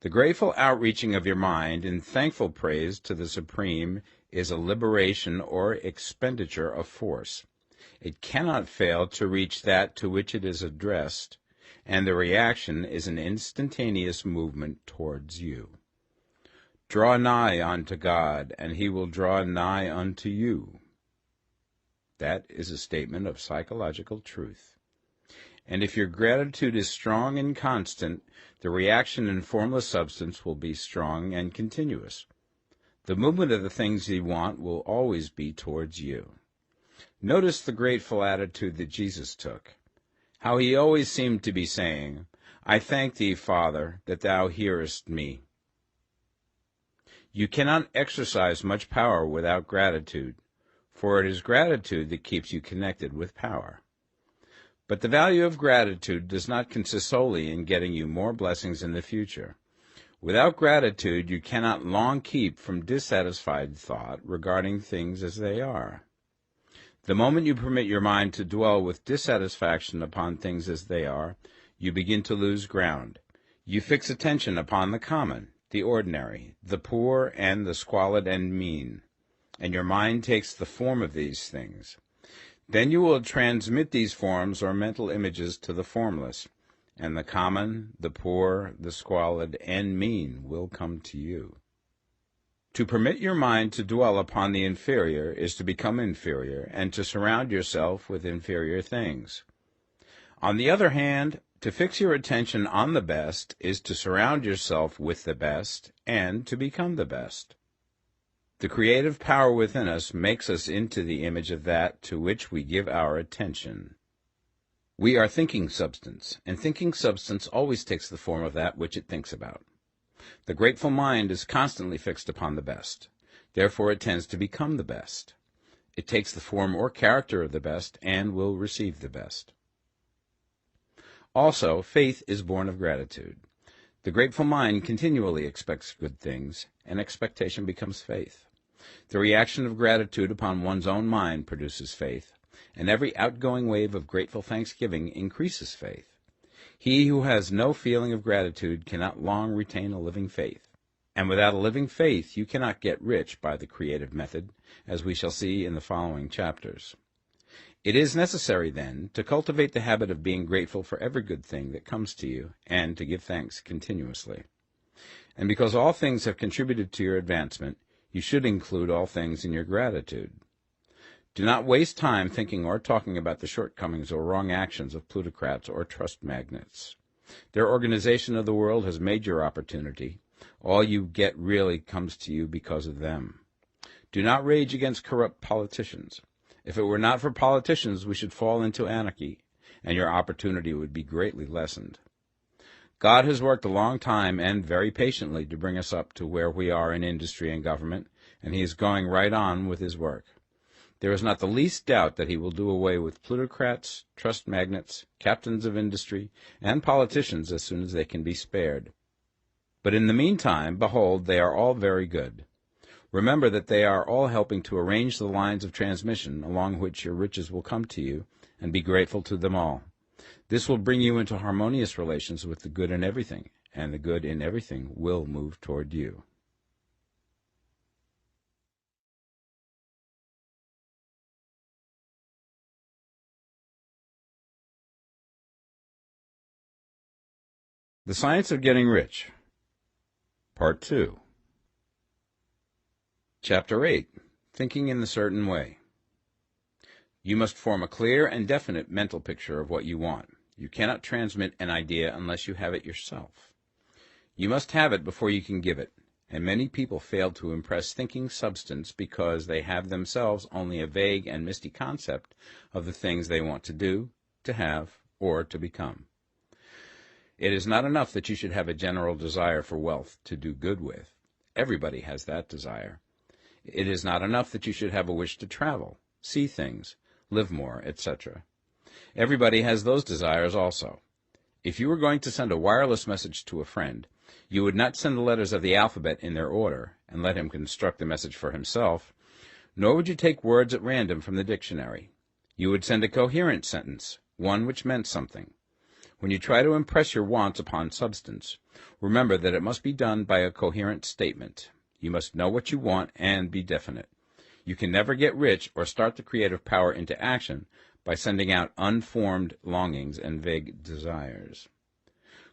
The grateful outreaching of your mind in thankful praise to the Supreme is a liberation or expenditure of force. It cannot fail to reach that to which it is addressed, and the reaction is an instantaneous movement towards you. Draw nigh unto God, and he will draw nigh unto you. That is a statement of psychological truth. And if your gratitude is strong and constant, the reaction in formless substance will be strong and continuous. The movement of the things you want will always be towards you. Notice the grateful attitude that Jesus took, how he always seemed to be saying, I thank thee, Father, that thou hearest me. You cannot exercise much power without gratitude, for it is gratitude that keeps you connected with power. But the value of gratitude does not consist solely in getting you more blessings in the future. Without gratitude, you cannot long keep from dissatisfied thought regarding things as they are. The moment you permit your mind to dwell with dissatisfaction upon things as they are, you begin to lose ground. You fix attention upon the common, the ordinary, the poor, and the squalid and mean, and your mind takes the form of these things. Then you will transmit these forms or mental images to the formless, and the common, the poor, the squalid, and mean will come to you. To permit your mind to dwell upon the inferior is to become inferior, and to surround yourself with inferior things. On the other hand, to fix your attention on the best is to surround yourself with the best, and to become the best. The creative power within us makes us into the image of that to which we give our attention. We are thinking substance, and thinking substance always takes the form of that which it thinks about. The grateful mind is constantly fixed upon the best. Therefore it tends to become the best. It takes the form or character of the best and will receive the best. Also, faith is born of gratitude. The grateful mind continually expects good things, and expectation becomes faith. The reaction of gratitude upon one's own mind produces faith, and every outgoing wave of grateful thanksgiving increases faith. He who has no feeling of gratitude cannot long retain a living faith, and without a living faith you cannot get rich by the creative method, as we shall see in the following chapters. It is necessary, then, to cultivate the habit of being grateful for every good thing that comes to you, and to give thanks continuously. And because all things have contributed to your advancement, you should include all things in your gratitude. Do not waste time thinking or talking about the shortcomings or wrong actions of plutocrats or trust magnates. Their organization of the world has made your opportunity. All you get really comes to you because of them. Do not rage against corrupt politicians. If it were not for politicians, we should fall into anarchy, and your opportunity would be greatly lessened. God has worked a long time and very patiently to bring us up to where we are in industry and government, and he is going right on with his work. There is not the least doubt that he will do away with plutocrats, trust magnates, captains of industry, and politicians as soon as they can be spared. But in the meantime, behold, they are all very good. Remember that they are all helping to arrange the lines of transmission along which your riches will come to you, and be grateful to them all. This will bring you into harmonious relations with the good in everything, and the good in everything will move toward you. The Science of Getting Rich, Part 2. Chapter 8. Thinking in the Certain Way. You must form a clear and definite mental picture of what you want. You cannot transmit an idea unless you have it yourself. You must have it before you can give it, and many people fail to impress thinking substance because they have themselves only a vague and misty concept of the things they want to do, to have, or to become. It is not enough that you should have a general desire for wealth to do good with. Everybody has that desire. It is not enough that you should have a wish to travel, see things, live more, etc. Everybody has those desires also. If you were going to send a wireless message to a friend, you would not send the letters of the alphabet in their order and let him construct the message for himself, nor would you take words at random from the dictionary. You would send a coherent sentence, one which meant something. When you try to impress your wants upon substance, remember that it must be done by a coherent statement. You must know what you want and be definite. You can never get rich or start the creative power into action by sending out unformed longings and vague desires.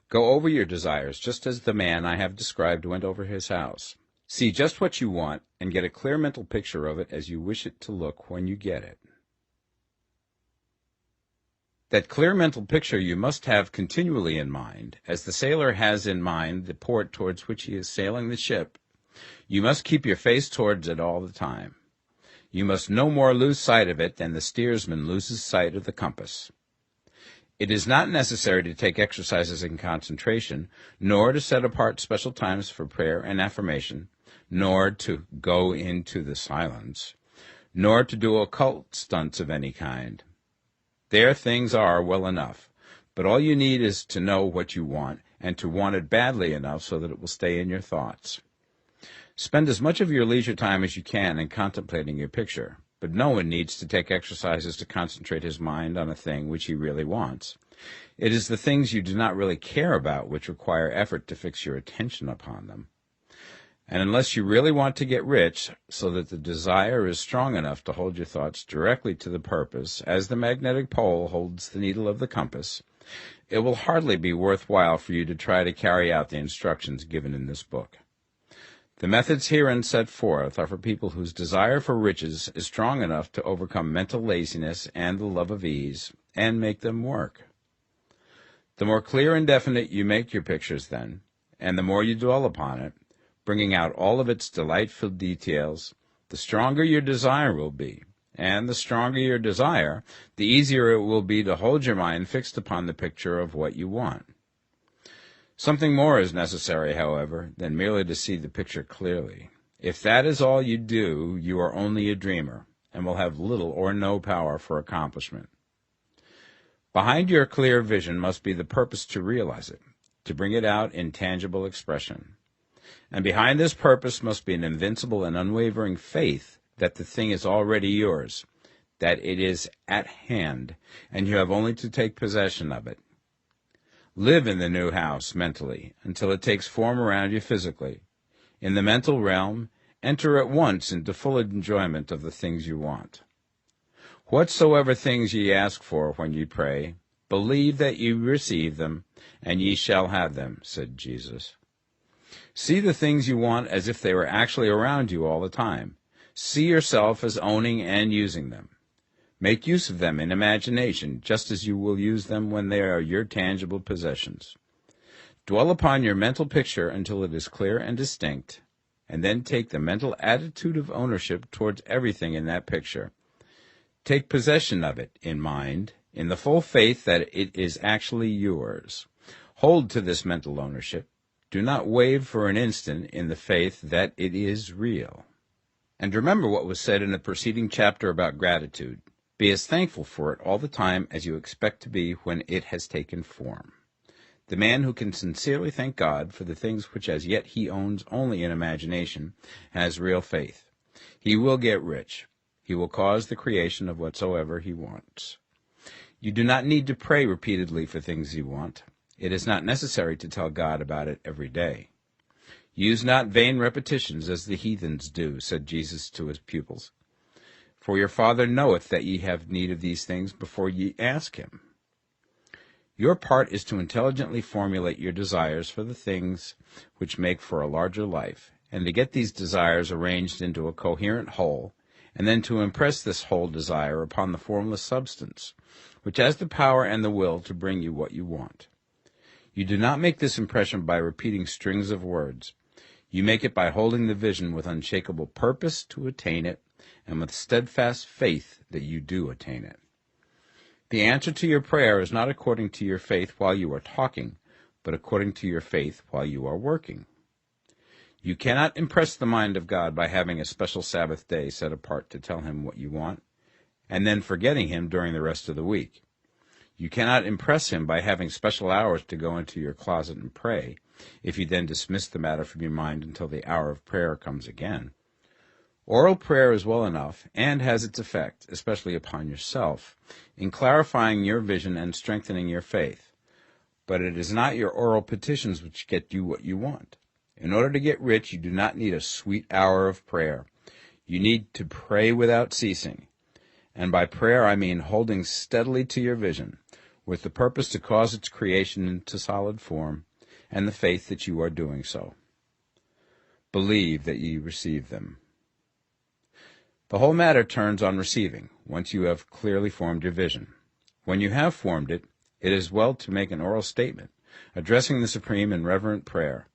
Go over your desires just as the man I have described went over his house. See just what you want and get a clear mental picture of it as you wish it to look when you get it. That clear mental picture you must have continually in mind, as the sailor has in mind the port towards which he is sailing the ship. You must keep your face towards it all the time. You must no more lose sight of it than the steersman loses sight of the compass. It is not necessary to take exercises in concentration, nor to set apart special times for prayer and affirmation, nor to go into the silence, nor to do occult stunts of any kind. There things are well enough, but all you need is to know what you want, and to want it badly enough so that it will stay in your thoughts. Spend as much of your leisure time as you can in contemplating your picture, but no one needs to take exercises to concentrate his mind on a thing which he really wants. It is the things you do not really care about which require effort to fix your attention upon them. And unless you really want to get rich, so that the desire is strong enough to hold your thoughts directly to the purpose, as the magnetic pole holds the needle of the compass, it will hardly be worthwhile for you to try to carry out the instructions given in this book. The methods herein set forth are for people whose desire for riches is strong enough to overcome mental laziness and the love of ease, and make them work. The more clear and definite you make your pictures then, and the more you dwell upon it, bringing out all of its delightful details, the stronger your desire will be, and the stronger your desire, the easier it will be to hold your mind fixed upon the picture of what you want. Something more is necessary, however, than merely to see the picture clearly. If that is all you do, you are only a dreamer, and will have little or no power for accomplishment. Behind your clear vision must be the purpose to realize it, to bring it out in tangible expression. And behind this purpose must be an invincible and unwavering faith that the thing is already yours, that it is at hand, and you have only to take possession of it. Live in the new house mentally until it takes form around you physically. In the mental realm, enter at once into full enjoyment of the things you want. Whatsoever things ye ask for when ye pray, believe that ye receive them, and ye shall have them, said Jesus. See the things you want as if they were actually around you all the time. See yourself as owning and using them. Make use of them in imagination, just as you will use them when they are your tangible possessions. Dwell upon your mental picture until it is clear and distinct, and then take the mental attitude of ownership towards everything in that picture. Take possession of it in mind, in the full faith that it is actually yours. Hold to this mental ownership. Do not waver for an instant in the faith that it is real. And remember what was said in the preceding chapter about gratitude. Be as thankful for it all the time as you expect to be when it has taken form. The man who can sincerely thank God for the things which as yet he owns only in imagination has real faith. He will get rich. He will cause the creation of whatsoever he wants. You do not need to pray repeatedly for things you want. It is not necessary to tell God about it every day. Use not vain repetitions as the heathens do, said Jesus to his pupils. For your Father knoweth that ye have need of these things before ye ask him. Your part is to intelligently formulate your desires for the things which make for a larger life, and to get these desires arranged into a coherent whole, and then to impress this whole desire upon the formless substance, which has the power and the will to bring you what you want. You do not make this impression by repeating strings of words. You make it by holding the vision with unshakable purpose to attain it, and with steadfast faith that you do attain it. The answer to your prayer is not according to your faith while you are talking, but according to your faith while you are working. You cannot impress the mind of God by having a special Sabbath day set apart to tell him what you want, and then forgetting him during the rest of the week. You cannot impress him by having special hours to go into your closet and pray, if you then dismiss the matter from your mind until the hour of prayer comes again. Oral prayer is well enough, and has its effect, especially upon yourself, in clarifying your vision and strengthening your faith. But it is not your oral petitions which get you what you want. In order to get rich, you do not need a sweet hour of prayer. You need to pray without ceasing. And by prayer I mean holding steadily to your vision, with the purpose to cause its creation into solid form, and the faith that you are doing so. Believe that ye receive them. The whole matter turns on receiving, once you have clearly formed your vision. When you have formed it, it is well to make an oral statement, addressing the Supreme in reverent prayer,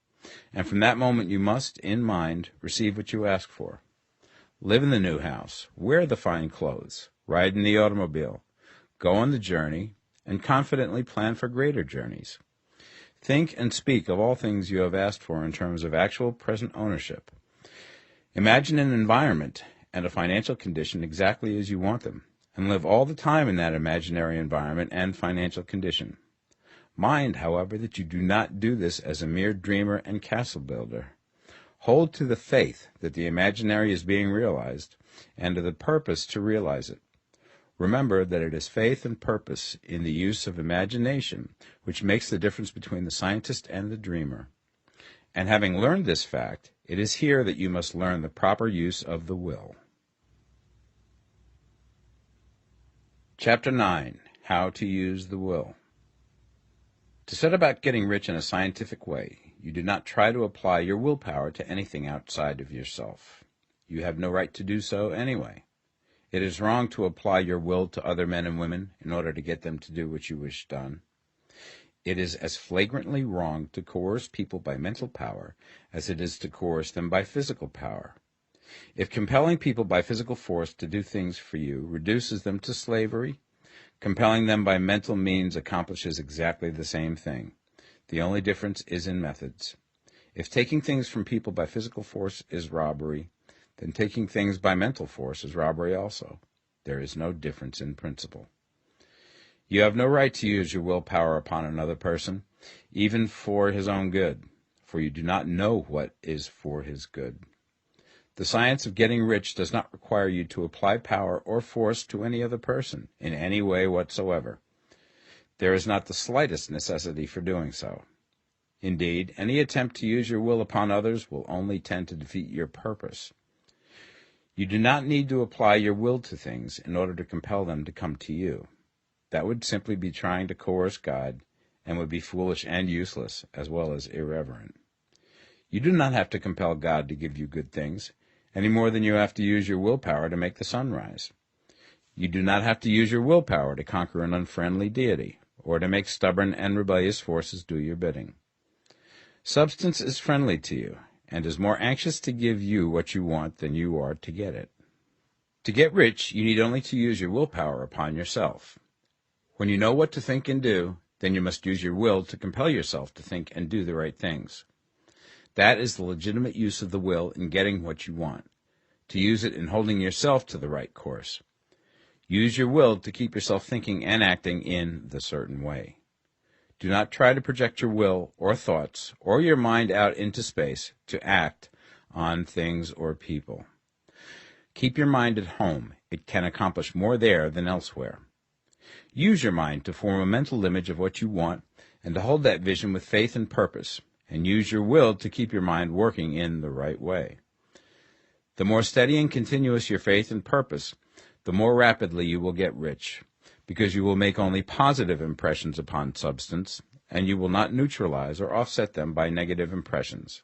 and from that moment you must, in mind, receive what you ask for. Live in the new house, wear the fine clothes, ride in the automobile, go on the journey, and confidently plan for greater journeys. Think and speak of all things you have asked for in terms of actual present ownership. Imagine an environment and a financial condition exactly as you want them, and live all the time in that imaginary environment and financial condition. Mind, however, that you do not do this as a mere dreamer and castle builder. Hold to the faith that the imaginary is being realized, and to the purpose to realize it. Remember that it is faith and purpose in the use of imagination which makes the difference between the scientist and the dreamer. And having learned this fact, it is here that you must learn the proper use of the will. Chapter 9. How to Use the Will. To set about getting rich in a scientific way, you do not try to apply your willpower to anything outside of yourself. You have no right to do so anyway. It is wrong to apply your will to other men and women in order to get them to do what you wish done. It is as flagrantly wrong to coerce people by mental power as it is to coerce them by physical power. If compelling people by physical force to do things for you reduces them to slavery, compelling them by mental means accomplishes exactly the same thing. The only difference is in methods. If taking things from people by physical force is robbery, then taking things by mental force is robbery also. There is no difference in principle. You have no right to use your willpower upon another person, even for his own good, for you do not know what is for his good. The science of getting rich does not require you to apply power or force to any other person in any way whatsoever. There is not the slightest necessity for doing so. Indeed, any attempt to use your will upon others will only tend to defeat your purpose. You do not need to apply your will to things in order to compel them to come to you. That would simply be trying to coerce God, and would be foolish and useless, as well as irreverent. You do not have to compel God to give you good things, any more than you have to use your willpower to make the sun rise. You do not have to use your willpower to conquer an unfriendly deity, or to make stubborn and rebellious forces do your bidding. Substance is friendly to you, and is more anxious to give you what you want than you are to get it. To get rich, you need only to use your willpower upon yourself. When you know what to think and do, then you must use your will to compel yourself to think and do the right things. That is the legitimate use of the will in getting what you want, to use it in holding yourself to the right course. Use your will to keep yourself thinking and acting in the certain way. Do not try to project your will or thoughts or your mind out into space to act on things or people. Keep your mind at home. It can accomplish more there than elsewhere. Use your mind to form a mental image of what you want and to hold that vision with faith and purpose, and use your will to keep your mind working in the right way. The more steady and continuous your faith and purpose, the more rapidly you will get rich, because you will make only positive impressions upon substance, and you will not neutralize or offset them by negative impressions.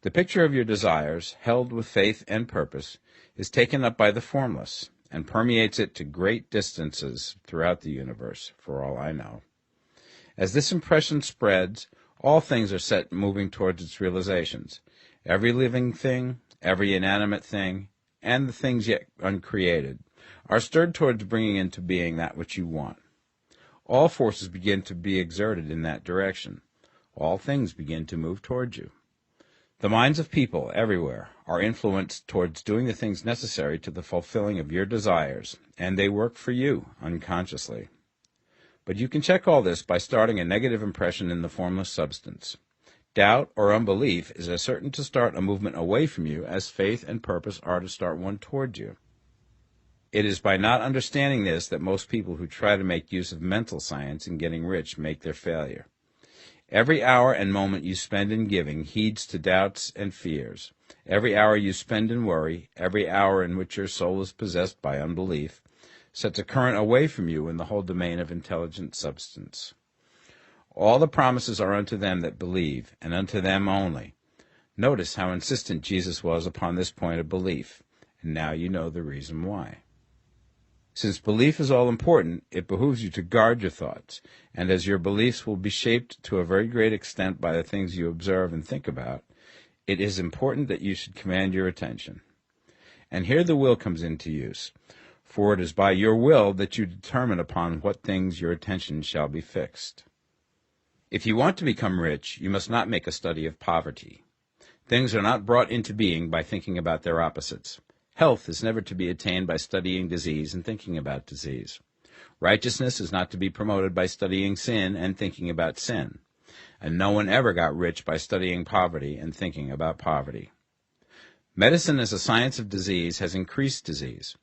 The picture of your desires, held with faith and purpose, is taken up by the formless and permeates it to great distances throughout the universe, for all I know. As this impression spreads, all things are set moving towards its realizations. Every living thing, every inanimate thing, and the things yet uncreated, are stirred towards bringing into being that which you want. All forces begin to be exerted in that direction. All things begin to move towards you. The minds of people everywhere are influenced towards doing the things necessary to the fulfilling of your desires, and they work for you unconsciously. But you can check all this by starting a negative impression in the formless substance. Doubt or unbelief is as certain to start a movement away from you as faith and purpose are to start one toward you. It is by not understanding this that most people who try to make use of mental science in getting rich make their failure. Every hour and moment you spend in giving heeds to doubts and fears. Every hour you spend in worry, every hour in which your soul is possessed by unbelief, sets a current away from you in the whole domain of intelligent substance. All the promises are unto them that believe, and unto them only. Notice how insistent Jesus was upon this point of belief, and now you know the reason why. Since belief is all important, it behooves you to guard your thoughts, and as your beliefs will be shaped to a very great extent by the things you observe and think about, it is important that you should command your attention. And here the will comes into use, for it is by your will that you determine upon what things your attention shall be fixed. If you want to become rich, you must not make a study of poverty. Things are not brought into being by thinking about their opposites. Health is never to be attained by studying disease and thinking about disease. Righteousness is not to be promoted by studying sin and thinking about sin. And no one ever got rich by studying poverty and thinking about poverty. Medicine as a science of disease has increased disease.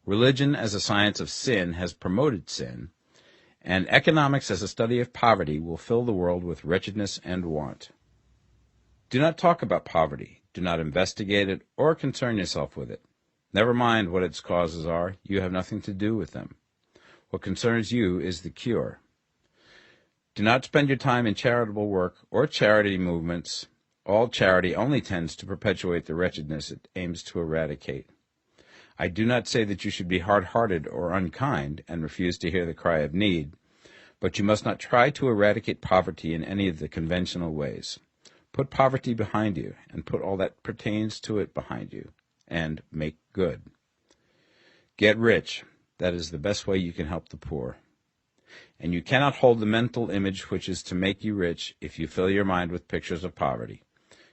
Religion as a science of sin has promoted sin. And economics as a study of poverty will fill the world with wretchedness and want. Do not talk about poverty. Do not investigate it or concern yourself with it. Never mind what its causes are. You have nothing to do with them. What concerns you is the cure. Do not spend your time in charitable work or charity movements. All charity only tends to perpetuate the wretchedness it aims to eradicate. I do not say that you should be hard-hearted or unkind and refuse to hear the cry of need, but you must not try to eradicate poverty in any of the conventional ways. Put poverty behind you, and put all that pertains to it behind you, and make good. Get rich. That is the best way you can help the poor. And you cannot hold the mental image which is to make you rich if you fill your mind with pictures of poverty.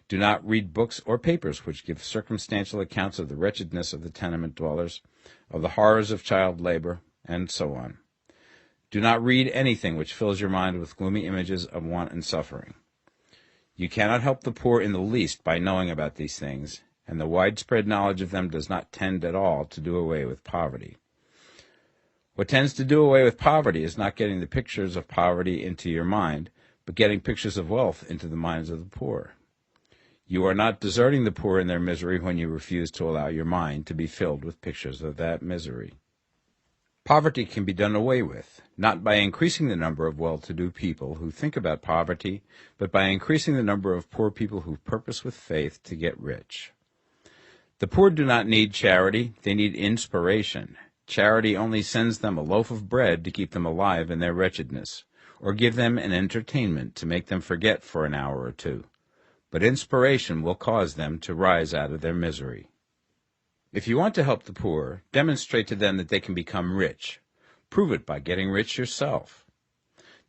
Do not read books or papers which give circumstantial accounts of the wretchedness of the tenement dwellers, of the horrors of child labor, and so on. Do not read anything which fills your mind with gloomy images of want and suffering. You cannot help the poor in the least by knowing about these things, and the widespread knowledge of them does not tend at all to do away with poverty. What tends to do away with poverty is not getting the pictures of poverty into your mind, but getting pictures of wealth into the minds of the poor. You are not deserting the poor in their misery when you refuse to allow your mind to be filled with pictures of that misery. Poverty can be done away with, not by increasing the number of well-to-do people who think about poverty, but by increasing the number of poor people who purpose with faith to get rich. The poor do not need charity, they need inspiration. Charity only sends them a loaf of bread to keep them alive in their wretchedness, or give them an entertainment to make them forget for an hour or two. But inspiration will cause them to rise out of their misery. If you want to help the poor, demonstrate to them that they can become rich. Prove it by getting rich yourself.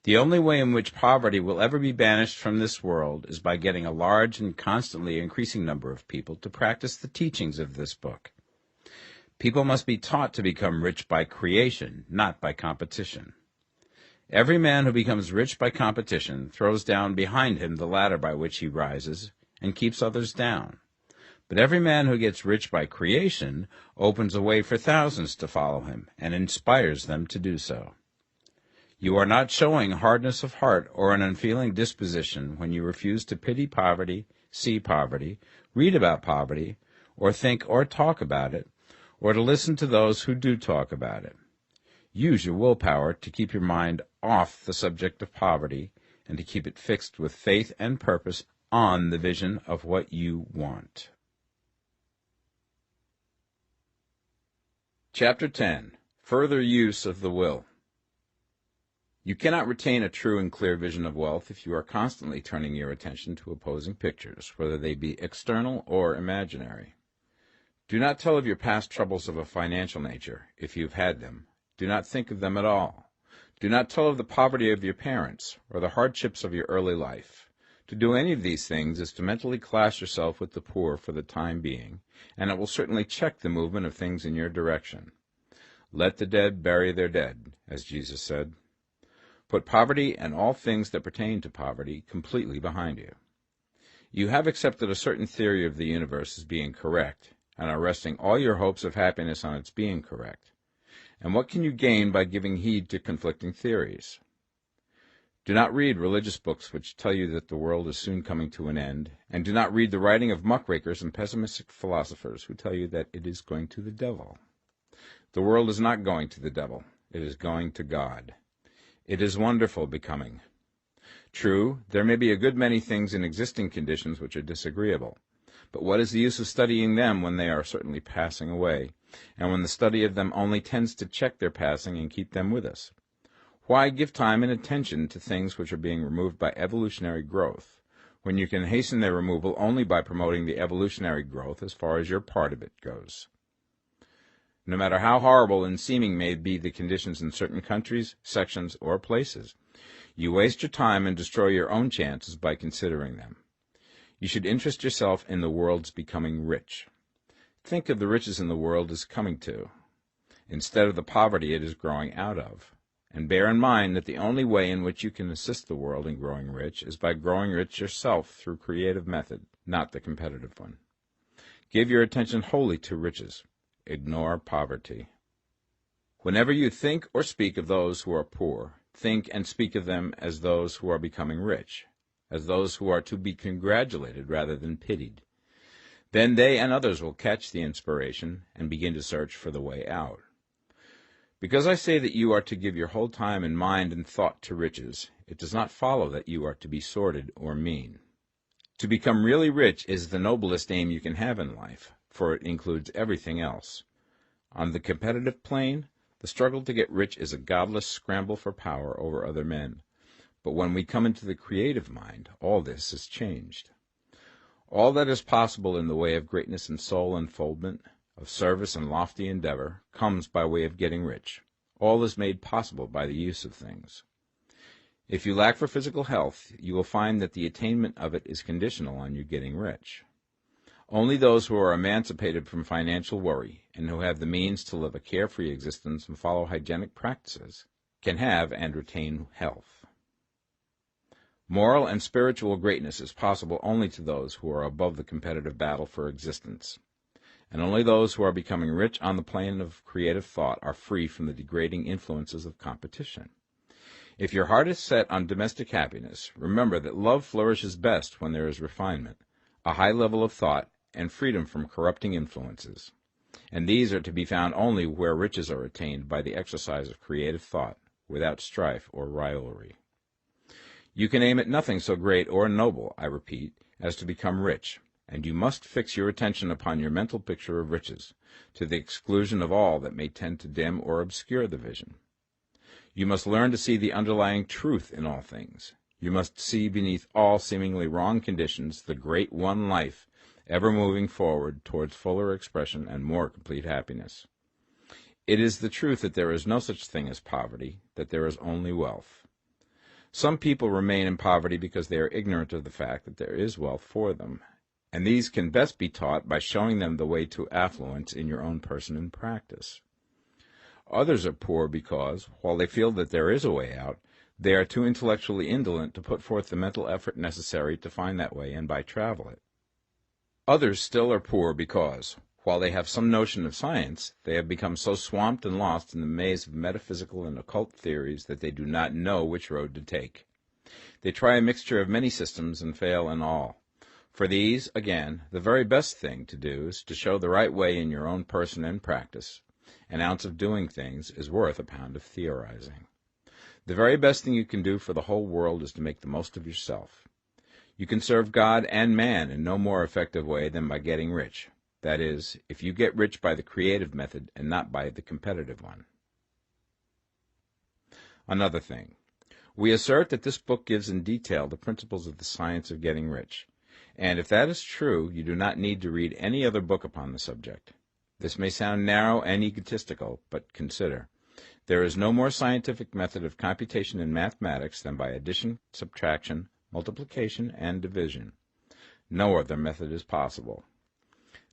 The only way in which poverty will ever be banished from this world is by getting a large and constantly increasing number of people to practice the teachings of this book. People must be taught to become rich by creation, not by competition. Every man who becomes rich by competition throws down behind him the ladder by which he rises and keeps others down. But every man who gets rich by creation opens a way for thousands to follow him and inspires them to do so. You are not showing hardness of heart or an unfeeling disposition when you refuse to pity poverty, see poverty, read about poverty, or think or talk about it, or to listen to those who do talk about it. Use your willpower to keep your mind off the subject of poverty and to keep it fixed with faith and purpose on the vision of what you want. Chapter 10. Further Use of the Will. You cannot retain a true and clear vision of wealth if you are constantly turning your attention to opposing pictures, whether they be external or imaginary. Do not tell of your past troubles of a financial nature, if you have had them. Do not think of them at all. Do not tell of the poverty of your parents, or the hardships of your early life. To do any of these things is to mentally class yourself with the poor for the time being, and it will certainly check the movement of things in your direction. Let the dead bury their dead, as Jesus said. Put poverty and all things that pertain to poverty completely behind you. You have accepted a certain theory of the universe as being correct, and are resting all your hopes of happiness on its being correct. And what can you gain by giving heed to conflicting theories? Do not read religious books which tell you that the world is soon coming to an end, and do not read the writing of muckrakers and pessimistic philosophers who tell you that it is going to the devil. The world is not going to the devil. It is going to God. It is wonderful becoming. True, there may be a good many things in existing conditions which are disagreeable, but what is the use of studying them when they are certainly passing away, and when the study of them only tends to check their passing and keep them with us? Why give time and attention to things which are being removed by evolutionary growth, when you can hasten their removal only by promoting the evolutionary growth as far as your part of it goes? No matter how horrible and seeming may be the conditions in certain countries, sections, or places, you waste your time and destroy your own chances by considering them. You should interest yourself in the world's becoming rich. Think of the riches in the world as coming to, instead of the poverty it is growing out of. And bear in mind that the only way in which you can assist the world in growing rich is by growing rich yourself through creative method, not the competitive one. Give your attention wholly to riches. Ignore poverty. Whenever you think or speak of those who are poor, think and speak of them as those who are becoming rich, as those who are to be congratulated rather than pitied. Then they and others will catch the inspiration and begin to search for the way out. Because I say that you are to give your whole time and mind and thought to riches, it does not follow that you are to be sordid or mean. To become really rich is the noblest aim you can have in life, for it includes everything else. On the competitive plane, the struggle to get rich is a godless scramble for power over other men. But when we come into the creative mind, all this is changed. All that is possible in the way of greatness and soul unfoldment, of service and lofty endeavor, comes by way of getting rich. All is made possible by the use of things. If you lack for physical health, you will find that the attainment of it is conditional on you getting rich. Only those who are emancipated from financial worry and who have the means to live a carefree existence and follow hygienic practices can have and retain health. Moral and spiritual greatness is possible only to those who are above the competitive battle for existence, and only those who are becoming rich on the plane of creative thought are free from the degrading influences of competition. If your heart is set on domestic happiness, remember that love flourishes best when there is refinement, a high level of thought, and freedom from corrupting influences. And these are to be found only where riches are attained by the exercise of creative thought, without strife or rivalry. You can aim at nothing so great or noble, I repeat, as to become rich, and you must fix your attention upon your mental picture of riches, to the exclusion of all that may tend to dim or obscure the vision. You must learn to see the underlying truth in all things. You must see beneath all seemingly wrong conditions the great one life, ever moving forward towards fuller expression and more complete happiness. It is the truth that there is no such thing as poverty, that there is only wealth. Some people remain in poverty because they are ignorant of the fact that there is wealth for them, and these can best be taught by showing them the way to affluence in your own person and practice. Others are poor because, while they feel that there is a way out, they are too intellectually indolent to put forth the mental effort necessary to find that way and by travel it. Others still are poor because, while they have some notion of science, they have become so swamped and lost in the maze of metaphysical and occult theories that they do not know which road to take. They try a mixture of many systems and fail in all. For these, again, the very best thing to do is to show the right way in your own person and practice. An ounce of doing things is worth a pound of theorizing. The very best thing you can do for the whole world is to make the most of yourself. You can serve God and man in no more effective way than by getting rich. That is, if you get rich by the creative method and not by the competitive one. Another thing. We assert that this book gives in detail the principles of the science of getting rich. And if that is true, you do not need to read any other book upon the subject. This may sound narrow and egotistical, but consider. There is no more scientific method of computation in mathematics than by addition, subtraction, multiplication, and division. No other method is possible.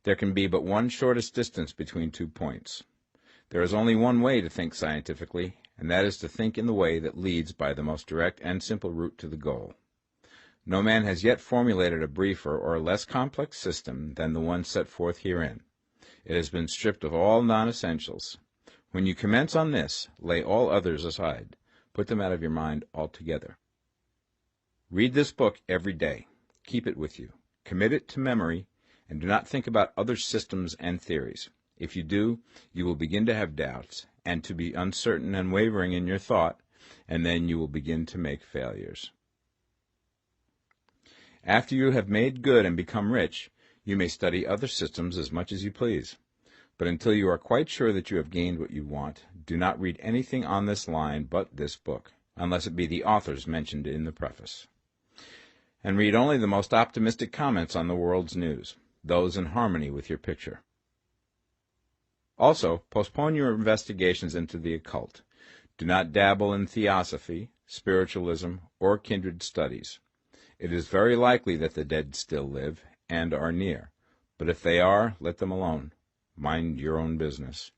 There can be but one shortest distance between 2 points. There is only one way to think scientifically, and that is to think in the way that leads by the most direct and simple route to the goal. No man has yet formulated a briefer or less complex system than the one set forth herein. It has been stripped of all non-essentials. When you commence on this, lay all others aside. Put them out of your mind altogether. Read this book every day. Keep it with you. Commit it to memory, and do not think about other systems and theories. If you do, you will begin to have doubts, and to be uncertain and wavering in your thought, and then you will begin to make failures. After you have made good and become rich, you may study other systems as much as you please. But until you are quite sure that you have gained what you want, do not read anything on this line but this book, unless it be the authors mentioned in the preface. And read only the most optimistic comments on the world's news, those in harmony with your picture. Also, postpone your investigations into the occult. Do not dabble in theosophy, spiritualism, or kindred studies. It is very likely that the dead still live and are near, but if they are, let them alone. Mind your own business.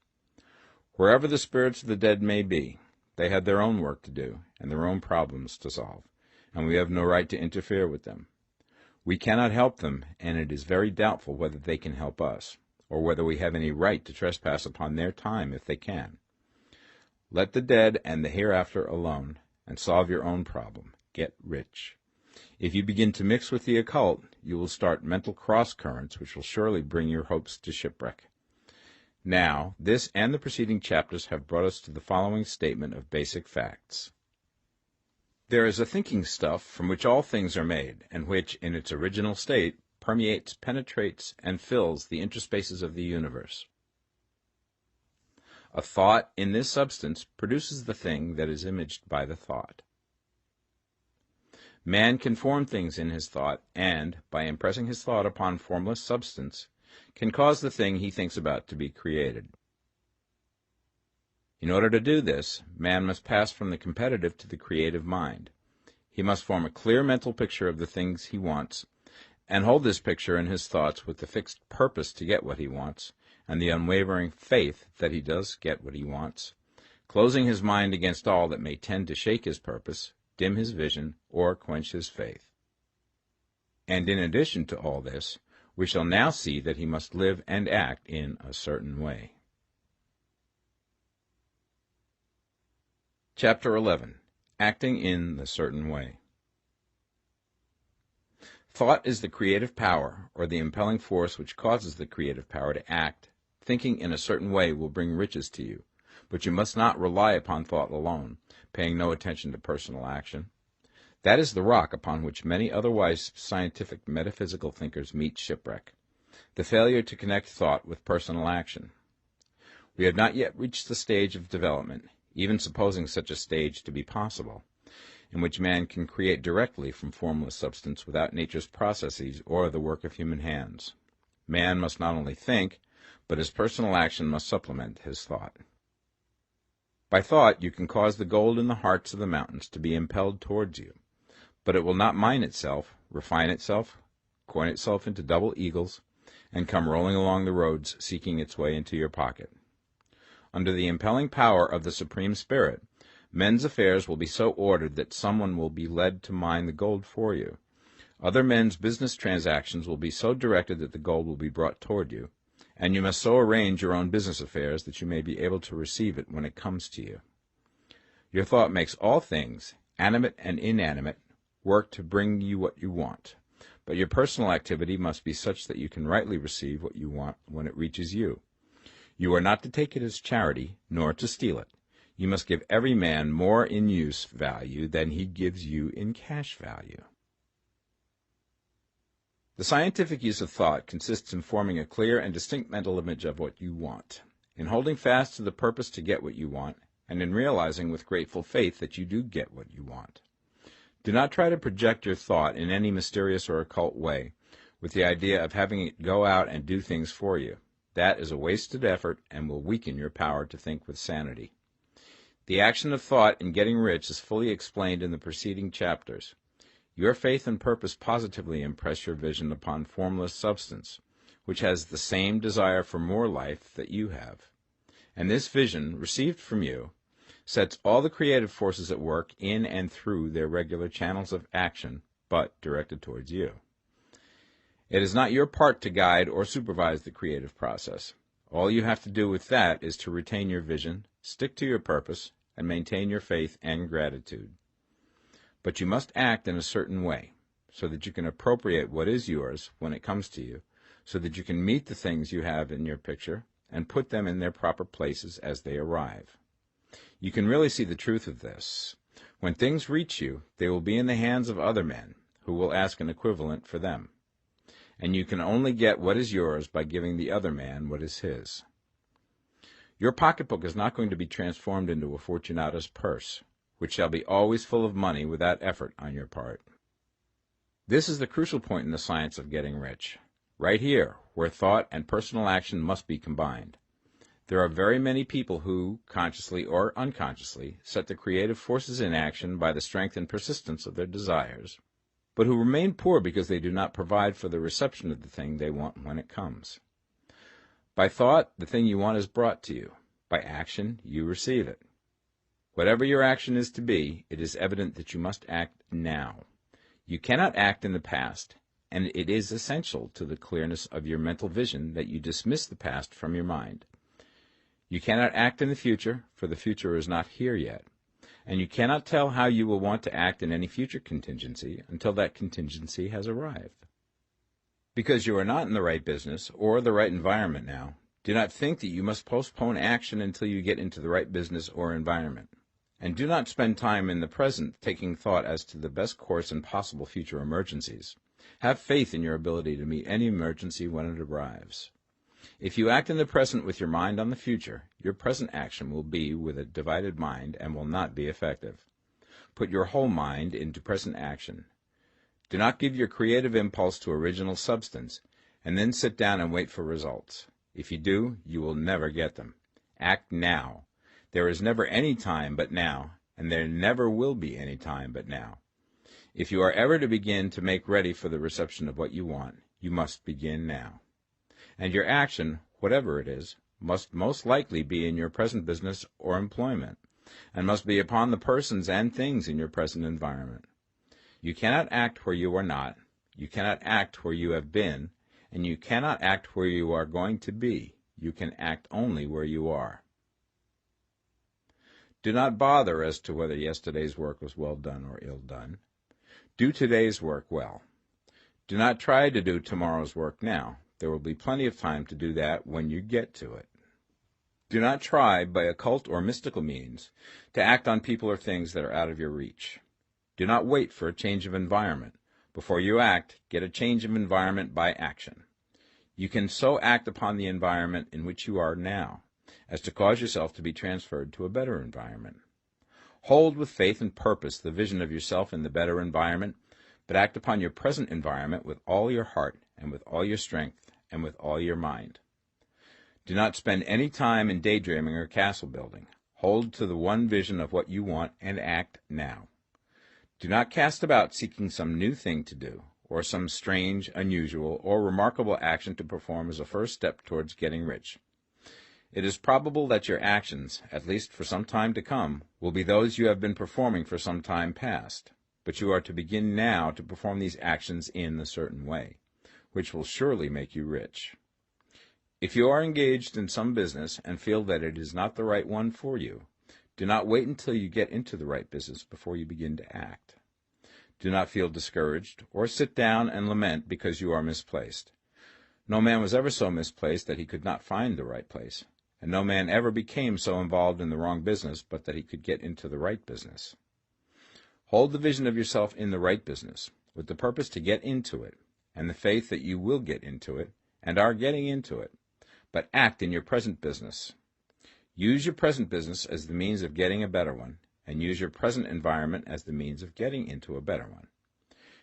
Wherever the spirits of the dead may be, they have their own work to do and their own problems to solve, and we have no right to interfere with them. We cannot help them, and it is very doubtful whether they can help us, or whether we have any right to trespass upon their time if they can. Let the dead and the hereafter alone, and solve your own problem. Get rich. If you begin to mix with the occult, you will start mental cross-currents which will surely bring your hopes to shipwreck. Now, this and the preceding chapters have brought us to the following statement of basic facts. There is a thinking stuff from which all things are made, and which, in its original state, permeates, penetrates, and fills the interspaces of the universe. A thought in this substance produces the thing that is imaged by the thought. Man can form things in his thought, and, by impressing his thought upon formless substance, can cause the thing he thinks about to be created. In order to do this, man must pass from the competitive to the creative mind. He must form a clear mental picture of the things he wants, and hold this picture in his thoughts with the fixed purpose to get what he wants, and the unwavering faith that he does get what he wants, closing his mind against all that may tend to shake his purpose, dim his vision, or quench his faith. And in addition to all this, we shall now see that he must live and act in a certain way. Chapter 11. Acting in the Certain Way. Thought is the creative power, or the impelling force which causes the creative power to act. Thinking in a certain way will bring riches to you, but you must not rely upon thought alone, paying no attention to personal action. That is the rock upon which many otherwise scientific metaphysical thinkers meet shipwreck, the failure to connect thought with personal action. We have not yet reached the stage of development, even supposing such a stage to be possible, in which man can create directly from formless substance without nature's processes or the work of human hands. Man must not only think, but his personal action must supplement his thought. By thought you can cause the gold in the hearts of the mountains to be impelled towards you, but it will not mine itself, refine itself, coin itself into double eagles, and come rolling along the roads seeking its way into your pocket. Under the impelling power of the Supreme Spirit, men's affairs will be so ordered that someone will be led to mine the gold for you. Other men's business transactions will be so directed that the gold will be brought toward you, and you must so arrange your own business affairs that you may be able to receive it when it comes to you. Your thought makes all things, animate and inanimate, work to bring you what you want, but your personal activity must be such that you can rightly receive what you want when it reaches you. You are not to take it as charity, nor to steal it. You must give every man more in use value than he gives you in cash value. The scientific use of thought consists in forming a clear and distinct mental image of what you want, in holding fast to the purpose to get what you want, and in realizing with grateful faith that you do get what you want. Do not try to project your thought in any mysterious or occult way, with the idea of having it go out and do things for you. That is a wasted effort and will weaken your power to think with sanity. The action of thought in getting rich is fully explained in the preceding chapters. Your faith and purpose positively impress your vision upon formless substance, which has the same desire for more life that you have. And this vision, received from you, sets all the creative forces at work in and through their regular channels of action, but directed towards you. It is not your part to guide or supervise the creative process. All you have to do with that is to retain your vision, stick to your purpose, and maintain your faith and gratitude. But you must act in a certain way, so that you can appropriate what is yours when it comes to you, so that you can meet the things you have in your picture and put them in their proper places as they arrive. You can really see the truth of this. When things reach you, they will be in the hands of other men, who will ask an equivalent for them. And you can only get what is yours by giving the other man what is his. Your pocketbook is not going to be transformed into a Fortunata's purse, which shall be always full of money without effort on your part. This is the crucial point in the science of getting rich, right here, where thought and personal action must be combined. There are very many people who, consciously or unconsciously, set the creative forces in action by the strength and persistence of their desires, but who remain poor because they do not provide for the reception of the thing they want when it comes. By thought, the thing you want is brought to you. By action, you receive it. Whatever your action is to be, it is evident that you must act now. You cannot act in the past, and it is essential to the clearness of your mental vision that you dismiss the past from your mind. You cannot act in the future, for the future is not here yet, and you cannot tell how you will want to act in any future contingency until that contingency has arrived. Because you are not in the right business or the right environment now, do not think that you must postpone action until you get into the right business or environment. And do not spend time in the present taking thought as to the best course in possible future emergencies. Have faith in your ability to meet any emergency when it arrives. If you act in the present with your mind on the future, your present action will be with a divided mind and will not be effective. Put your whole mind into present action. Do not give your creative impulse to original substance, and then sit down and wait for results. If you do, you will never get them. Act now. There is never any time but now, and there never will be any time but now. If you are ever to begin to make ready for the reception of what you want, you must begin now. And your action, whatever it is, must most likely be in your present business or employment, and must be upon the persons and things in your present environment. You cannot act where you are not, you cannot act where you have been, and you cannot act where you are going to be. You can act only where you are. Do not bother as to whether yesterday's work was well done or ill done. Do today's work well. Do not try to do tomorrow's work now. There will be plenty of time to do that when you get to it. Do not try, by occult or mystical means, to act on people or things that are out of your reach. Do not wait for a change of environment. Before you act, get a change of environment by action. You can so act upon the environment in which you are now, as to cause yourself to be transferred to a better environment. Hold with faith and purpose the vision of yourself in the better environment, but act upon your present environment with all your heart and with all your strength and with all your mind. Do not spend any time in daydreaming or castle building. Hold to the one vision of what you want and act now. Do not cast about seeking some new thing to do, or some strange, unusual, or remarkable action to perform as a first step towards getting rich. It is probable that your actions, at least for some time to come, will be those you have been performing for some time past, but you are to begin now to perform these actions in a certain way, which will surely make you rich. If you are engaged in some business and feel that it is not the right one for you, do not wait until you get into the right business before you begin to act. Do not feel discouraged or sit down and lament because you are misplaced. No man was ever so misplaced that he could not find the right place, and no man ever became so involved in the wrong business but that he could get into the right business. Hold the vision of yourself in the right business, with the purpose to get into it, and the faith that you will get into it, and are getting into it, but act in your present business. Use your present business as the means of getting a better one, and use your present environment as the means of getting into a better one.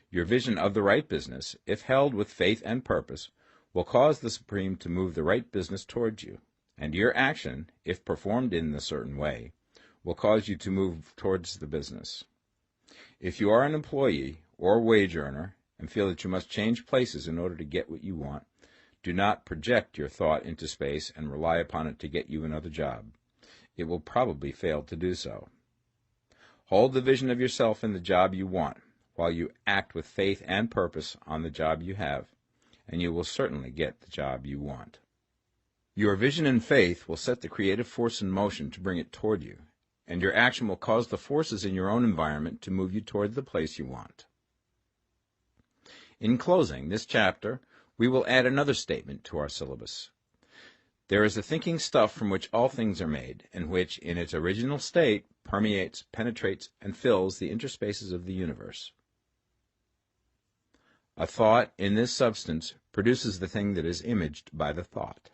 Your vision of the right business, if held with faith and purpose, will cause the Supreme to move the right business towards you, and your action, if performed in a certain way, will cause you to move towards the business. If you are an employee or wage earner and feel that you must change places in order to get what you want, do not project your thought into space and rely upon it to get you another job. It will probably fail to do so. Hold the vision of yourself in the job you want, while you act with faith and purpose on the job you have, and you will certainly get the job you want. Your vision and faith will set the creative force in motion to bring it toward you, and your action will cause the forces in your own environment to move you toward the place you want. In closing this chapter, we will add another statement to our syllabus. There is the thinking stuff from which all things are made, and which, in its original state, permeates, penetrates, and fills the interspaces of the universe. A thought in this substance produces the thing that is imaged by the thought.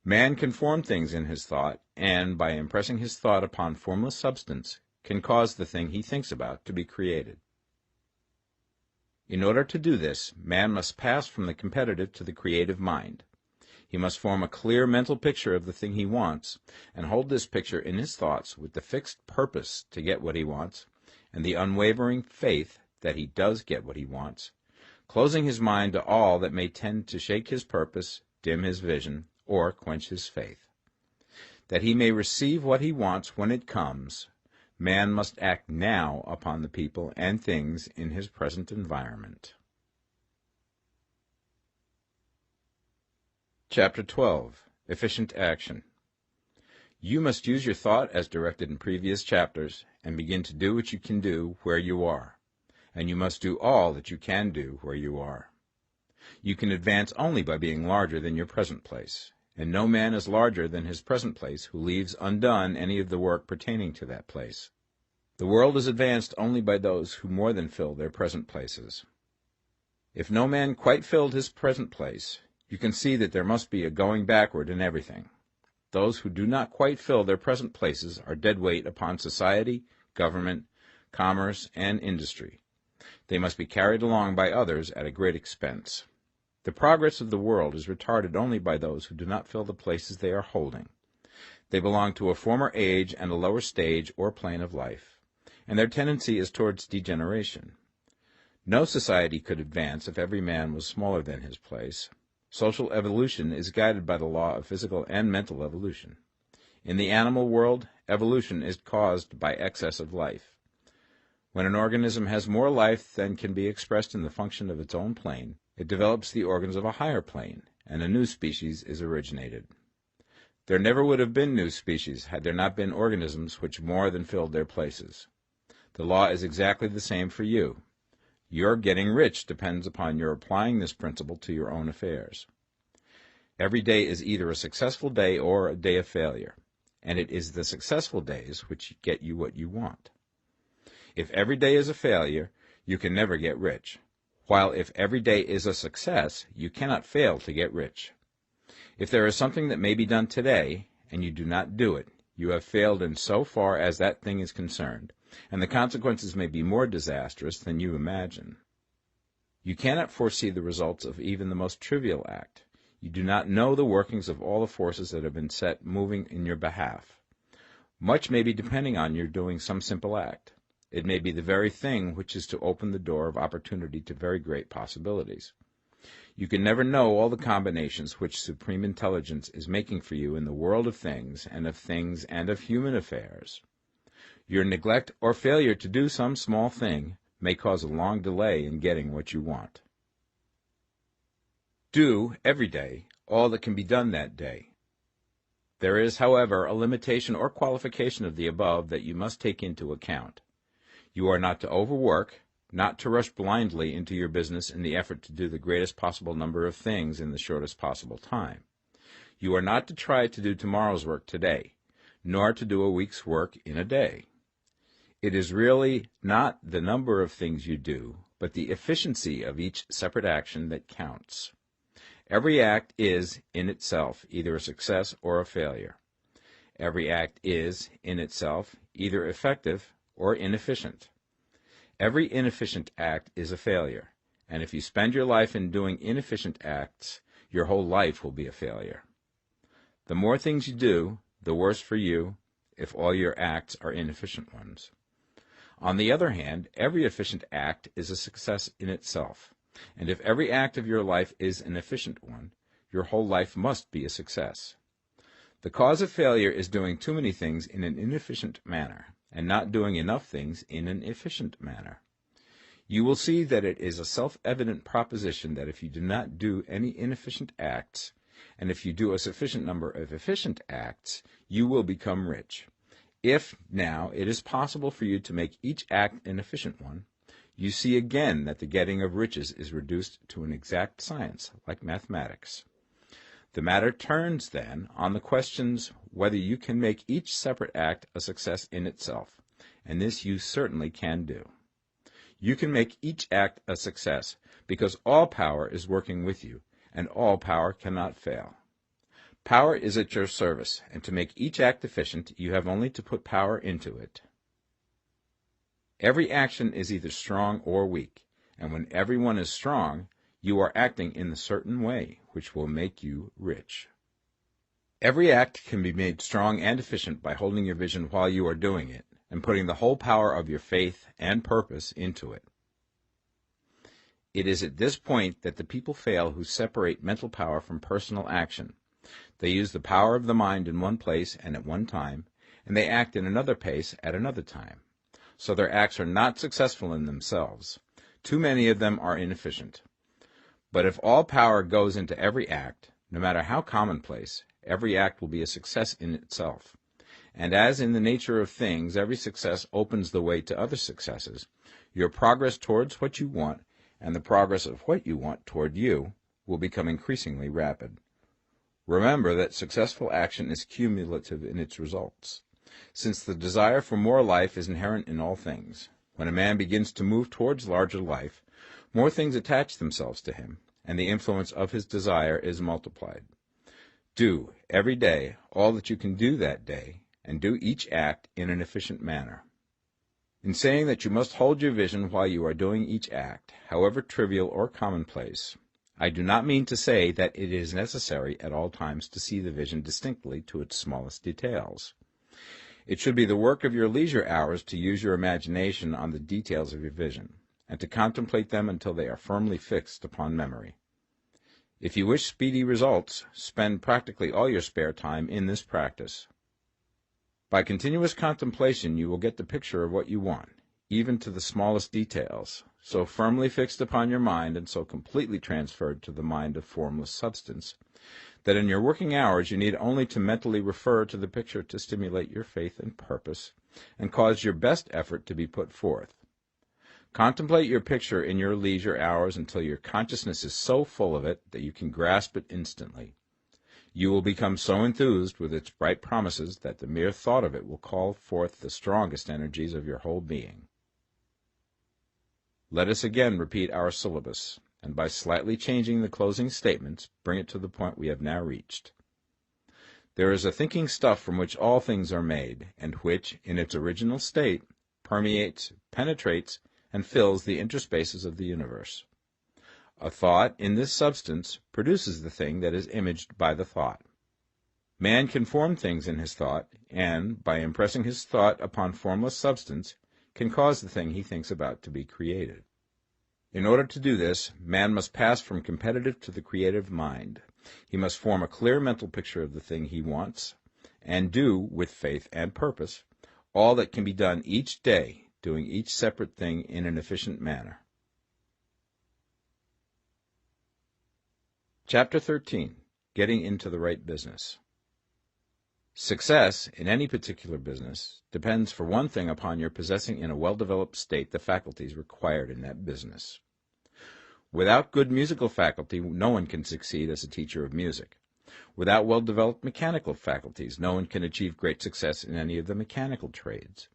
Man can form things in his thought, and, by impressing his thought upon formless substance, can cause the thing he thinks about to be created. In order to do this, man must pass from the competitive to the creative mind. He must form a clear mental picture of the thing he wants, and hold this picture in his thoughts with the fixed purpose to get what he wants, and the unwavering faith that he does get what he wants, closing his mind to all that may tend to shake his purpose, dim his vision, or quench his faith. That he may receive what he wants when it comes, man must act now upon the people and things in his present environment. Chapter 12. Efficient Action. You must use your thought as directed in previous chapters and begin to do what you can do where you are, and you must do all that you can do where you are. You can advance only by being larger than your present place, and no man is larger than his present place who leaves undone any of the work pertaining to that place. The world is advanced only by those who more than fill their present places. If no man quite filled his present place, you can see that there must be a going backward in everything. Those who do not quite fill their present places are dead weight upon society, government, commerce, and industry. They must be carried along by others at a great expense. The progress of the world is retarded only by those who do not fill the places they are holding. They belong to a former age and a lower stage or plane of life, and their tendency is towards degeneration. No society could advance if every man was smaller than his place. Social evolution is guided by the law of physical and mental evolution. In the animal world, evolution is caused by excess of life. When an organism has more life than can be expressed in the function of its own plane, it develops the organs of a higher plane, and a new species is originated. There never would have been new species had there not been organisms which more than filled their places. The law is exactly the same for you. Your getting rich depends upon your applying this principle to your own affairs. Every day is either a successful day or a day of failure, and it is the successful days which get you what you want. If every day is a failure, you can never get rich, while if every day is a success, you cannot fail to get rich. If there is something that may be done today, and you do not do it, you have failed in so far as that thing is concerned, and the consequences may be more disastrous than you imagine. You cannot foresee the results of even the most trivial act. You do not know the workings of all the forces that have been set moving in your behalf. Much may be depending on your doing some simple act. It may be the very thing which is to open the door of opportunity to very great possibilities. You can never know all the combinations which Supreme Intelligence is making for you in the world of things and of human affairs. Your neglect or failure to do some small thing may cause a long delay in getting what you want. Do, every day, all that can be done that day. There is, however, a limitation or qualification of the above that you must take into account. You are not to overwork, not to rush blindly into your business in the effort to do the greatest possible number of things in the shortest possible time. You are not to try to do tomorrow's work today, nor to do a week's work in a day. It is really not the number of things you do, but the efficiency of each separate action that counts. Every act is, in itself, either a success or a failure. Every act is, in itself, either effective or inefficient. Every inefficient act is a failure, and if you spend your life in doing inefficient acts, your whole life will be a failure. The more things you do, the worse for you if all your acts are inefficient ones. On the other hand, every efficient act is a success in itself, and if every act of your life is an efficient one, your whole life must be a success. The cause of failure is doing too many things in an inefficient manner, and not doing enough things in an efficient manner. You will see that it is a self-evident proposition that if you do not do any inefficient acts, and if you do a sufficient number of efficient acts, you will become rich. If, now, it is possible for you to make each act an efficient one, you see again that the getting of riches is reduced to an exact science, like mathematics. The matter turns, then, on the questions whether you can make each separate act a success in itself, and this you certainly can do. You can make each act a success because all power is working with you, and all power cannot fail. Power is at your service, and to make each act efficient, you have only to put power into it. Every action is either strong or weak, and when every one is strong, you are acting in a certain way which will make you rich. Every act can be made strong and efficient by holding your vision while you are doing it, and putting the whole power of your faith and purpose into it. It is at this point that the people fail who separate mental power from personal action. They use the power of the mind in one place and at one time, and they act in another place at another time. So their acts are not successful in themselves. Too many of them are inefficient. But if all power goes into every act, no matter how commonplace, every act will be a success in itself. And as in the nature of things, every success opens the way to other successes, your progress towards what you want and the progress of what you want toward you will become increasingly rapid. Remember that successful action is cumulative in its results. Since the desire for more life is inherent in all things, when a man begins to move towards larger life, more things attach themselves to him, and the influence of his desire is multiplied. Do, every day, all that you can do that day, and do each act in an efficient manner. In saying that you must hold your vision while you are doing each act, however trivial or commonplace, I do not mean to say that it is necessary at all times to see the vision distinctly to its smallest details. It should be the work of your leisure hours to use your imagination on the details of your vision, and to contemplate them until they are firmly fixed upon memory. If you wish speedy results, spend practically all your spare time in this practice. By continuous contemplation you will get the picture of what you want, even to the smallest details, so firmly fixed upon your mind and so completely transferred to the mind of formless substance, that in your working hours you need only to mentally refer to the picture to stimulate your faith and purpose, and cause your best effort to be put forth. Contemplate your picture in your leisure hours until your consciousness is so full of it that you can grasp it instantly. You will become so enthused with its bright promises that the mere thought of it will call forth the strongest energies of your whole being. Let us again repeat our syllabus, and by slightly changing the closing statements, bring it to the point we have now reached. There is a thinking stuff from which all things are made, and which, in its original state, permeates, penetrates, and fills the interspaces of the universe. A thought in this substance produces the thing that is imaged by the thought. Man can form things in his thought, and, by impressing his thought upon formless substance, can cause the thing he thinks about to be created. In order to do this, man must pass from competitive to the creative mind. He must form a clear mental picture of the thing he wants, and do, with faith and purpose, all that can be done each day, doing each separate thing in an efficient manner. Chapter 13. Getting into the right business. Success in any particular business depends for one thing upon your possessing in a well-developed state the faculties required in that business. Without good musical faculty, no one can succeed as a teacher of music. Without well-developed mechanical faculties, no one can achieve great success in any of the mechanical trades.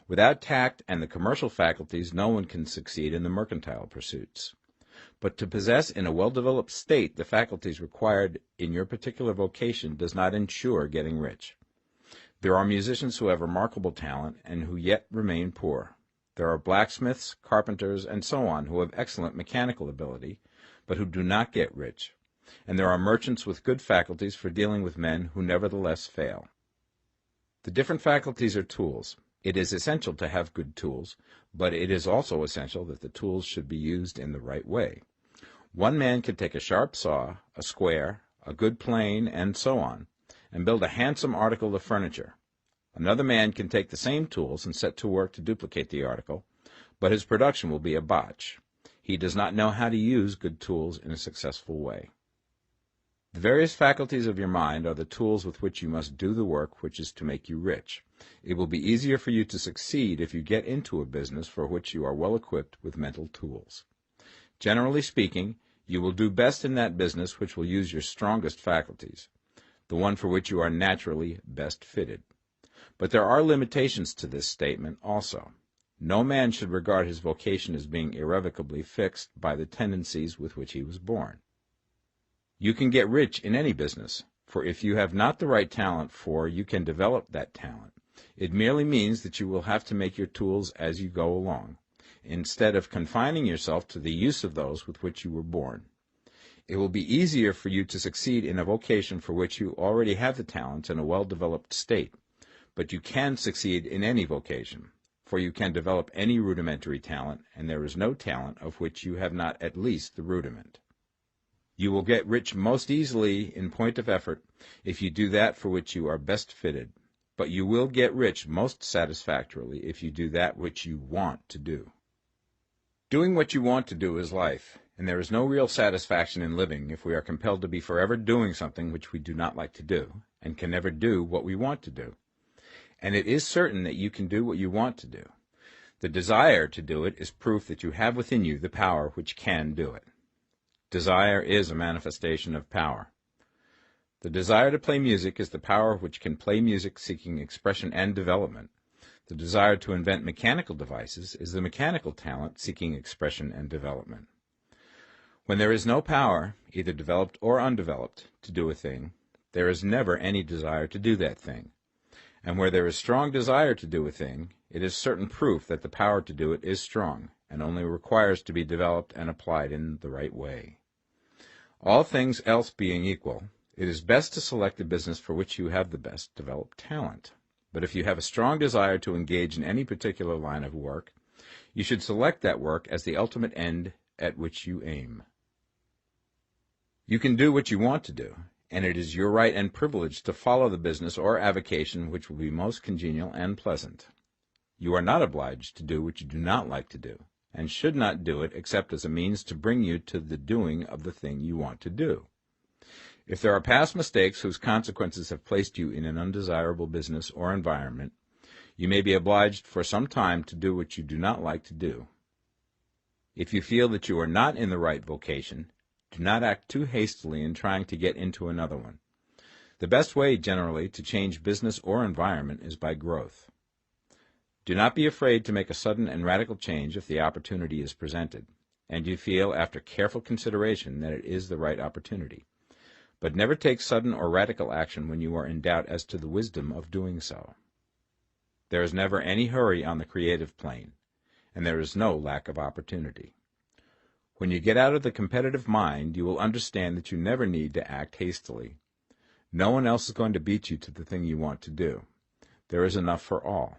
Without tact and the commercial faculties, no one can succeed in the mercantile pursuits. But to possess in a well-developed state the faculties required in your particular vocation does not ensure getting rich. There are musicians who have remarkable talent and who yet remain poor. There are blacksmiths, carpenters, and so on who have excellent mechanical ability, but who do not get rich. And there are merchants with good faculties for dealing with men who nevertheless fail. The different faculties are tools. It is essential to have good tools, but it is also essential that the tools should be used in the right way. One man can take a sharp saw, a square, a good plane, and so on, and build a handsome article of furniture. Another man can take the same tools and set to work to duplicate the article, but his production will be a botch. He does not know how to use good tools in a successful way. The various faculties of your mind are the tools with which you must do the work which is to make you rich. It will be easier for you to succeed if you get into a business for which you are well equipped with mental tools. Generally speaking, you will do best in that business which will use your strongest faculties, the one for which you are naturally best fitted. But there are limitations to this statement also. No man should regard his vocation as being irrevocably fixed by the tendencies with which he was born. You can get rich in any business, for if you have not the right talent you can develop that talent. It merely means that you will have to make your tools as you go along, instead of confining yourself to the use of those with which you were born. It will be easier for you to succeed in a vocation for which you already have the talents in a well-developed state. But you can succeed in any vocation, for you can develop any rudimentary talent, and there is no talent of which you have not at least the rudiment. You will get rich most easily in point of effort if you do that for which you are best fitted, but you will get rich most satisfactorily if you do that which you want to do. Doing what you want to do is life, and there is no real satisfaction in living if we are compelled to be forever doing something which we do not like to do, and can never do what we want to do. And it is certain that you can do what you want to do. The desire to do it is proof that you have within you the power which can do it. Desire is a manifestation of power. The desire to play music is the power which can play music seeking expression and development. The desire to invent mechanical devices is the mechanical talent seeking expression and development. When there is no power, either developed or undeveloped, to do a thing, there is never any desire to do that thing. And where there is strong desire to do a thing, it is certain proof that the power to do it is strong, and only requires to be developed and applied in the right way. All things else being equal, it is best to select a business for which you have the best developed talent. But if you have a strong desire to engage in any particular line of work, you should select that work as the ultimate end at which you aim. You can do what you want to do, and it is your right and privilege to follow the business or avocation which will be most congenial and pleasant. You are not obliged to do what you do not like to do, and should not do it except as a means to bring you to the doing of the thing you want to do. If there are past mistakes whose consequences have placed you in an undesirable business or environment, you may be obliged for some time to do what you do not like to do. If you feel that you are not in the right vocation, do not act too hastily in trying to get into another one. The best way, generally, to change business or environment is by growth. Do not be afraid to make a sudden and radical change if the opportunity is presented, and you feel, after careful consideration, that it is the right opportunity. But never take sudden or radical action when you are in doubt as to the wisdom of doing so. There is never any hurry on the creative plane, and there is no lack of opportunity. When you get out of the competitive mind, you will understand that you never need to act hastily. No one else is going to beat you to the thing you want to do. There is enough for all.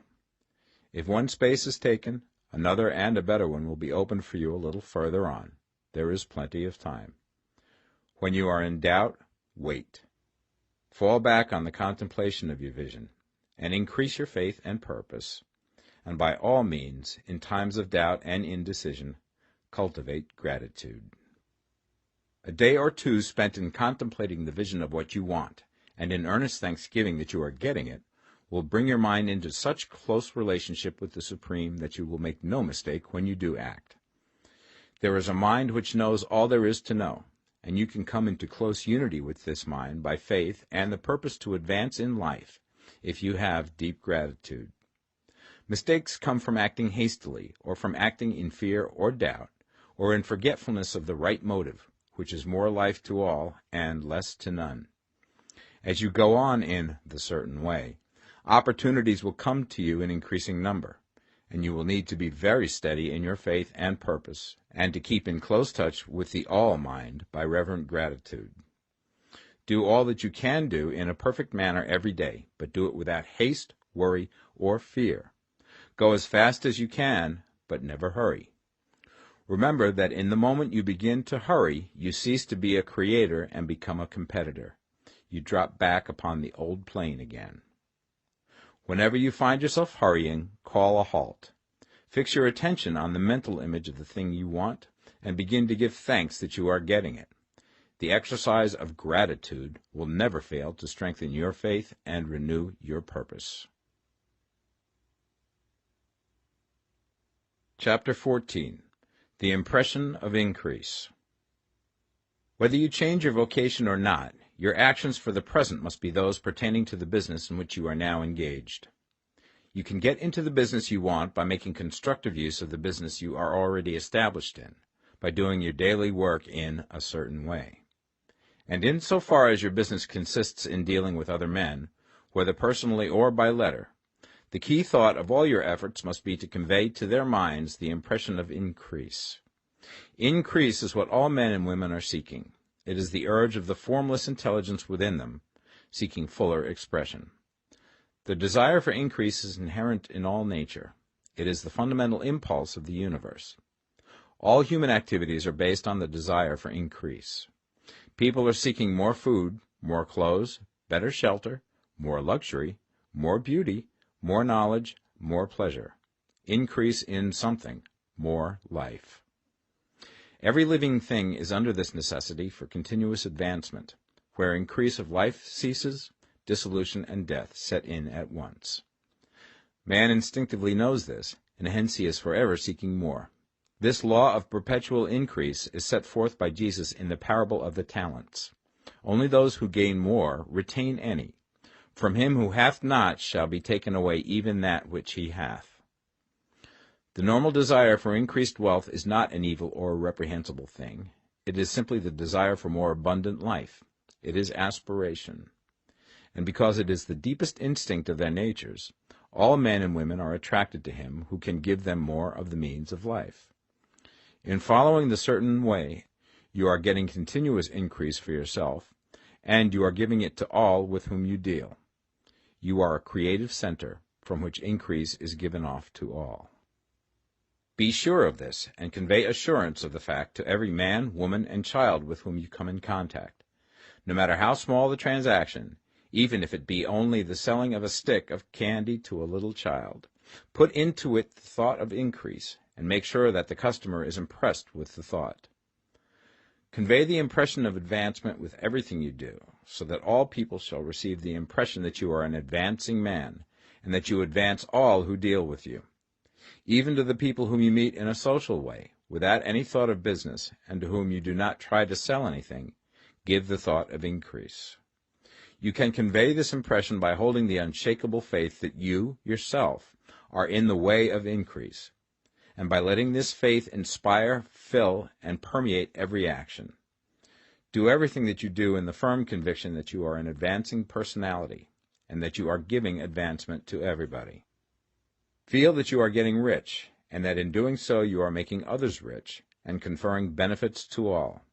If one space is taken, another and a better one will be opened for you a little further on. There is plenty of time. When you are in doubt, wait. Fall back on the contemplation of your vision, and increase your faith and purpose. And by all means, in times of doubt and indecision, cultivate gratitude. A day or two spent in contemplating the vision of what you want, and in earnest thanksgiving that you are getting it, will bring your mind into such close relationship with the Supreme that you will make no mistake when you do act. There is a mind which knows all there is to know, and you can come into close unity with this mind by faith and the purpose to advance in life, if you have deep gratitude. Mistakes come from acting hastily, or from acting in fear or doubt, or in forgetfulness of the right motive, which is more life to all and less to none. As you go on in the certain way, opportunities will come to you in increasing number, and you will need to be very steady in your faith and purpose, and to keep in close touch with the all mind by reverent gratitude. Do all that you can do in a perfect manner every day, but do it without haste, worry, or fear. Go as fast as you can, but never hurry. Remember that in the moment you begin to hurry, you cease to be a creator and become a competitor. You drop back upon the old plane again. Whenever you find yourself hurrying, call a halt. Fix your attention on the mental image of the thing you want, and begin to give thanks that you are getting it. The exercise of gratitude will never fail to strengthen your faith and renew your purpose. Chapter 14. The Impression of Increase. Whether you change your vocation or not, your actions for the present must be those pertaining to the business in which you are now engaged. You can get into the business you want by making constructive use of the business you are already established in, by doing your daily work in a certain way. And insofar as your business consists in dealing with other men, whether personally or by letter, the key thought of all your efforts must be to convey to their minds the impression of increase. Increase is what all men and women are seeking. It is the urge of the formless intelligence within them, seeking fuller expression. The desire for increase is inherent in all nature. It is the fundamental impulse of the universe. All human activities are based on the desire for increase. People are seeking more food, more clothes, better shelter, more luxury, more beauty, more knowledge, more pleasure. Increase in something, more life. Every living thing is under this necessity for continuous advancement. Where increase of life ceases, dissolution and death set in at once. Man instinctively knows this, and hence he is forever seeking more. This law of perpetual increase is set forth by Jesus in the parable of the talents. Only those who gain more retain any. From him who hath not shall be taken away even that which he hath. The normal desire for increased wealth is not an evil or a reprehensible thing. It is simply the desire for more abundant life. It is aspiration. And because it is the deepest instinct of their natures, all men and women are attracted to him who can give them more of the means of life. In following the certain way, you are getting continuous increase for yourself, and you are giving it to all with whom you deal. You are a creative center from which increase is given off to all. Be sure of this, and convey assurance of the fact to every man, woman, and child with whom you come in contact. No matter how small the transaction, even if it be only the selling of a stick of candy to a little child, put into it the thought of increase, and make sure that the customer is impressed with the thought. Convey the impression of advancement with everything you do, so that all people shall receive the impression that you are an advancing man, and that you advance all who deal with you. Even to the people whom you meet in a social way, without any thought of business, and to whom you do not try to sell anything, give the thought of increase. You can convey this impression by holding the unshakable faith that you, yourself, are in the way of increase, and by letting this faith inspire, fill, and permeate every action. Do everything that you do in the firm conviction that you are an advancing personality, and that you are giving advancement to everybody. Feel that you are getting rich, and that in doing so you are making others rich, and conferring benefits to all.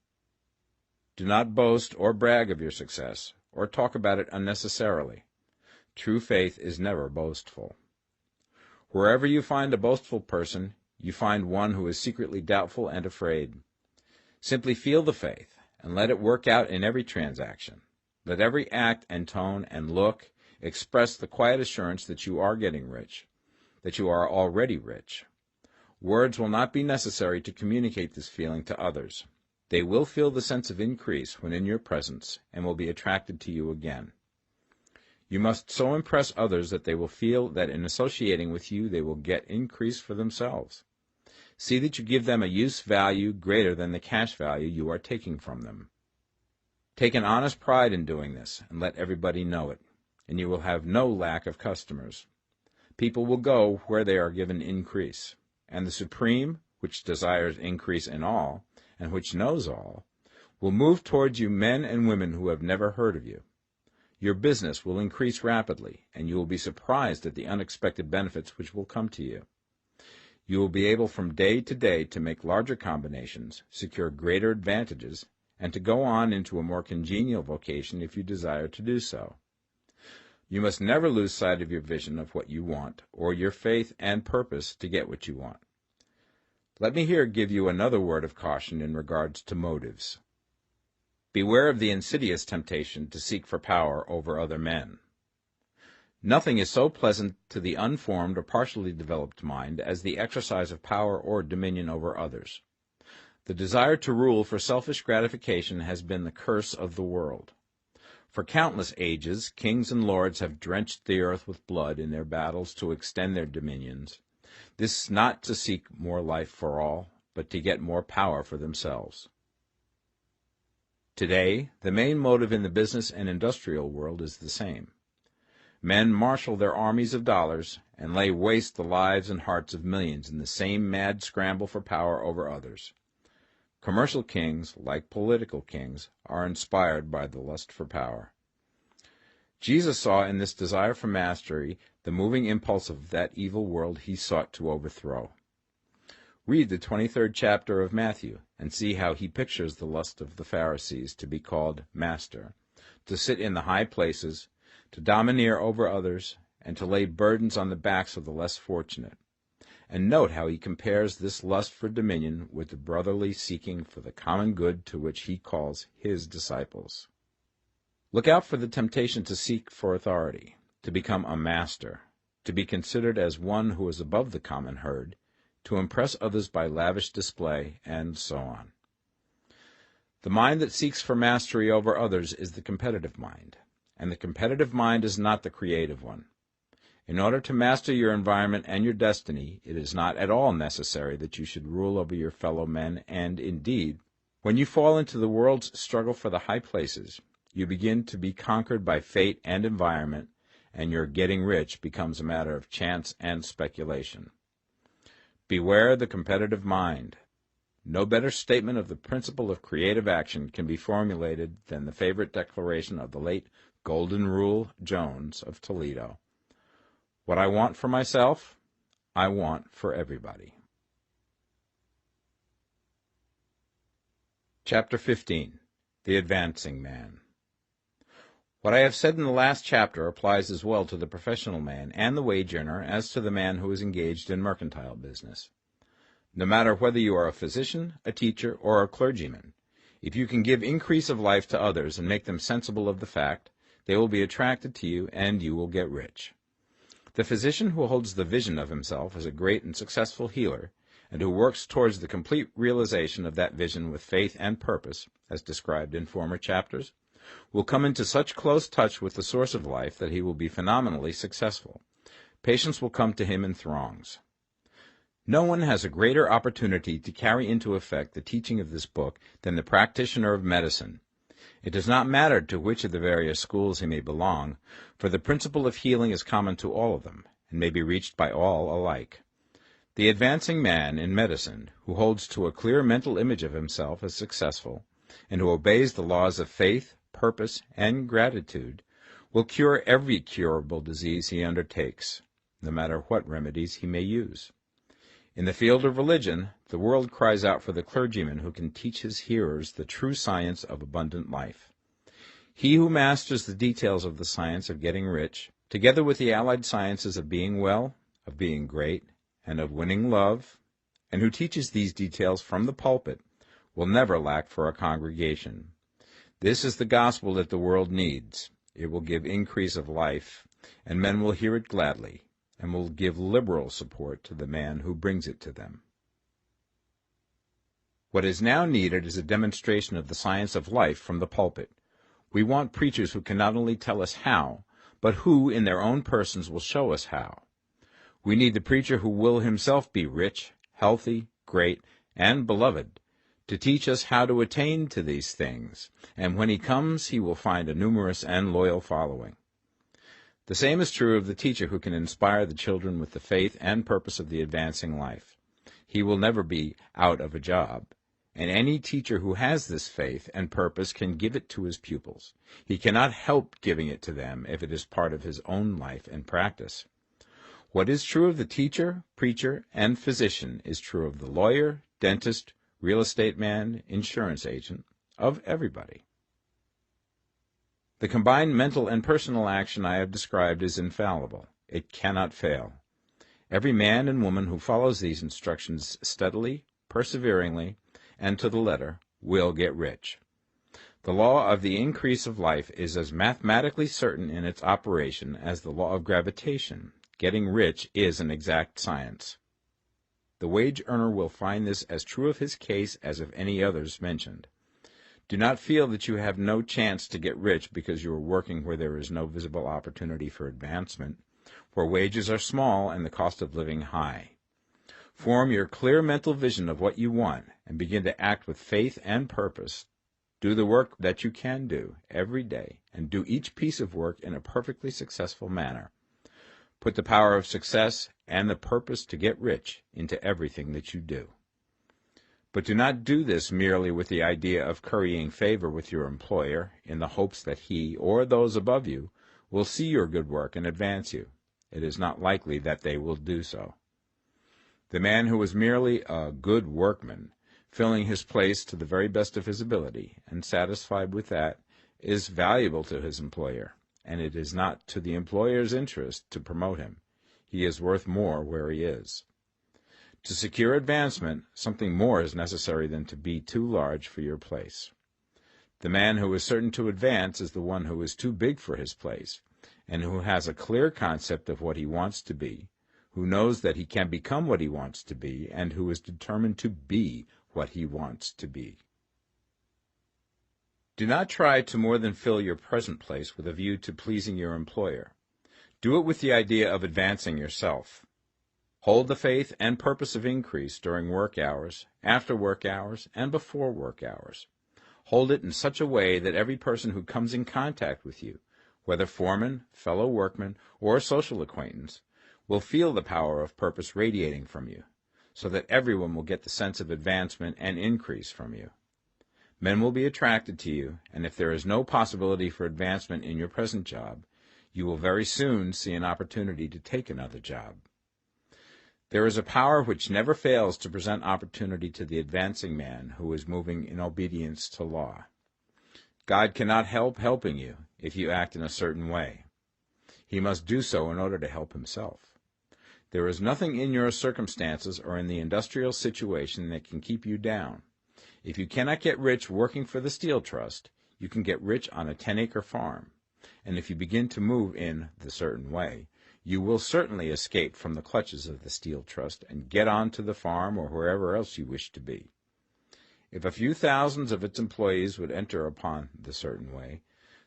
Do not boast or brag of your success, or talk about it unnecessarily. True faith is never boastful. Wherever you find a boastful person, you find one who is secretly doubtful and afraid. Simply feel the faith, and let it work out in every transaction. Let every act and tone and look express the quiet assurance that you are getting rich, that you are already rich. Words will not be necessary to communicate this feeling to others. They will feel the sense of increase when in your presence, and will be attracted to you again. You must so impress others that they will feel that in associating with you they will get increase for themselves. See that you give them a use value greater than the cash value you are taking from them. Take an honest pride in doing this, and let everybody know it, and you will have no lack of customers. People will go where they are given increase, and the Supreme, which desires increase in all, and which knows all, will move towards you men and women who have never heard of you. Your business will increase rapidly, and you will be surprised at the unexpected benefits which will come to you. You will be able from day to day to make larger combinations, secure greater advantages, and to go on into a more congenial vocation if you desire to do so. You must never lose sight of your vision of what you want, or your faith and purpose to get what you want. Let me here give you another word of caution in regards to motives. Beware of the insidious temptation to seek for power over other men. Nothing is so pleasant to the unformed or partially developed mind as the exercise of power or dominion over others. The desire to rule for selfish gratification has been the curse of the world. For countless ages, kings and lords have drenched the earth with blood in their battles to extend their dominions. This not to seek more life for all, but to get more power for themselves. Today, the main motive in the business and industrial world is the same. Men marshal their armies of dollars and lay waste the lives and hearts of millions in the same mad scramble for power over others. Commercial kings, like political kings, are inspired by the lust for power. Jesus saw in this desire for mastery the moving impulse of that evil world he sought to overthrow. Read the 23rd chapter of Matthew and see how he pictures the lust of the Pharisees to be called master, to sit in the high places, to domineer over others, and to lay burdens on the backs of the less fortunate. And note how he compares this lust for dominion with the brotherly seeking for the common good to which he calls his disciples. Look out for the temptation to seek for authority, to become a master, to be considered as one who is above the common herd, to impress others by lavish display, and so on. The mind that seeks for mastery over others is the competitive mind, and the competitive mind is not the creative one. In order to master your environment and your destiny, it is not at all necessary that you should rule over your fellow men, and, indeed, when you fall into the world's struggle for the high places, you begin to be conquered by fate and environment, and your getting rich becomes a matter of chance and speculation. Beware the competitive mind. No better statement of the principle of creative action can be formulated than the favorite declaration of the late Golden Rule Jones of Toledo. What I want for myself, I want for everybody. Chapter 15. The Advancing Man. What I have said in the last chapter applies as well to the professional man and the wage earner as to the man who is engaged in mercantile business. No matter whether you are a physician, a teacher, or a clergyman, if you can give increase of life to others and make them sensible of the fact, they will be attracted to you and you will get rich. The physician who holds the vision of himself as a great and successful healer, and who works towards the complete realization of that vision with faith and purpose, as described in former chapters, will come into such close touch with the source of life that he will be phenomenally successful. Patients will come to him in throngs. No one has a greater opportunity to carry into effect the teaching of this book than the practitioner of medicine. It does not matter to which of the various schools he may belong, for the principle of healing is common to all of them, and may be reached by all alike. The advancing man in medicine, who holds to a clear mental image of himself as successful, and who obeys the laws of faith, purpose, and gratitude, will cure every curable disease he undertakes, no matter what remedies he may use. In the field of religion, the world cries out for the clergyman who can teach his hearers the true science of abundant life. He who masters the details of the science of getting rich, together with the allied sciences of being well, of being great, and of winning love, and who teaches these details from the pulpit, will never lack for a congregation. This is the gospel that the world needs. It will give increase of life, and men will hear it gladly, and will give liberal support to the man who brings it to them. What is now needed is a demonstration of the science of life from the pulpit. We want preachers who can not only tell us how, but who, in their own persons, will show us how. We need the preacher who will himself be rich, healthy, great, and beloved, to teach us how to attain to these things, and when he comes he will find a numerous and loyal following. The same is true of the teacher who can inspire the children with the faith and purpose of the advancing life. He will never be out of a job. And any teacher who has this faith and purpose can give it to his pupils. He cannot help giving it to them if it is part of his own life and practice. What is true of the teacher, preacher, and physician is true of the lawyer, dentist, real estate man, insurance agent, of everybody. The combined mental and personal action I have described is infallible. It cannot fail. Every man and woman who follows these instructions steadily, perseveringly, and to the letter, will get rich. The law of the increase of life is as mathematically certain in its operation as the law of gravitation. Getting rich is an exact science. The wage earner will find this as true of his case as of any others mentioned. Do not feel that you have no chance to get rich because you are working where there is no visible opportunity for advancement, where wages are small and the cost of living high. Form your clear mental vision of what you want and begin to act with faith and purpose. Do the work that you can do every day and do each piece of work in a perfectly successful manner. Put the power of success and the purpose to get rich into everything that you do. But do not do this merely with the idea of currying favor with your employer in the hopes that he or those above you will see your good work and advance you. It is not likely that they will do so. The man who is merely a good workman, filling his place to the very best of his ability, and satisfied with that, is valuable to his employer, and it is not to the employer's interest to promote him. He is worth more where he is. To secure advancement, something more is necessary than to be too large for your place. The man who is certain to advance is the one who is too big for his place, and who has a clear concept of what he wants to be, who knows that he can become what he wants to be, and who is determined to be what he wants to be. Do not try to more than fill your present place with a view to pleasing your employer. Do it with the idea of advancing yourself. Hold the faith and purpose of increase during work hours, after work hours, and before work hours. Hold it in such a way that every person who comes in contact with you, whether foreman, fellow workman, or social acquaintance, will feel the power of purpose radiating from you, so that everyone will get the sense of advancement and increase from you. Men will be attracted to you, and if there is no possibility for advancement in your present job, you will very soon see an opportunity to take another job. There is a power which never fails to present opportunity to the advancing man who is moving in obedience to law. God cannot help helping you if you act in a certain way. He must do so in order to help himself. There is nothing in your circumstances or in the industrial situation that can keep you down. If you cannot get rich working for the Steel Trust, you can get rich on a 10-acre farm. And if you begin to move in the certain way, you will certainly escape from the clutches of the Steel Trust and get on to the farm or wherever else you wish to be. If a few thousands of its employees would enter upon the certain way,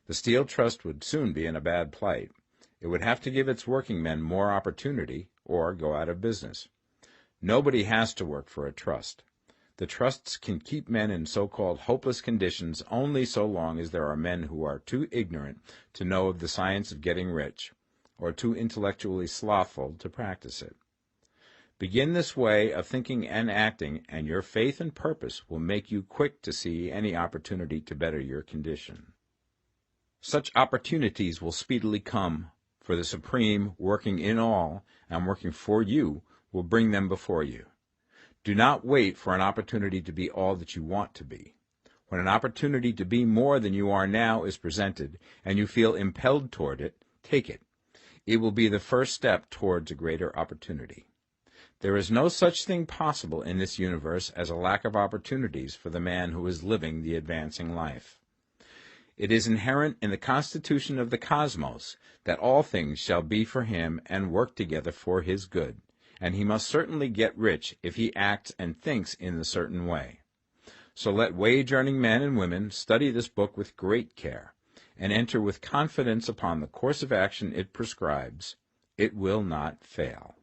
the Steel Trust would soon be in a bad plight. It would have to give its working men more opportunity or go out of business. Nobody has to work for a trust. The trusts can keep men in so-called hopeless conditions only so long as there are men who are too ignorant to know of the science of getting rich, or too intellectually slothful to practice it. Begin this way of thinking and acting, and your faith and purpose will make you quick to see any opportunity to better your condition. Such opportunities will speedily come, for the Supreme, working in all and working for you, will bring them before you. Do not wait for an opportunity to be all that you want to be. When an opportunity to be more than you are now is presented, and you feel impelled toward it, take it. It will be the first step towards a greater opportunity. There is no such thing possible in this universe as a lack of opportunities for the man who is living the advancing life. It is inherent in the constitution of the cosmos that all things shall be for him and work together for his good, and he must certainly get rich if he acts and thinks in a certain way. So let wage-earning men and women study this book with great care, and enter with confidence upon the course of action it prescribes. It will not fail.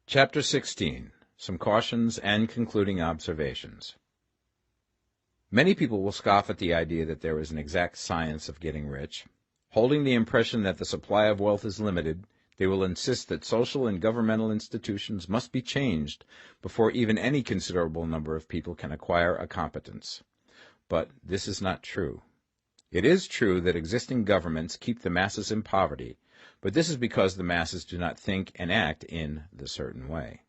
Chapter 16. Some Cautions and Concluding Observations. Many people will scoff at the idea that there is an exact science of getting rich. Holding the impression that the supply of wealth is limited, they will insist that social and governmental institutions must be changed before even any considerable number of people can acquire a competence. But this is not true. It is true that existing governments keep the masses in poverty, but this is because the masses do not think and act in the certain way.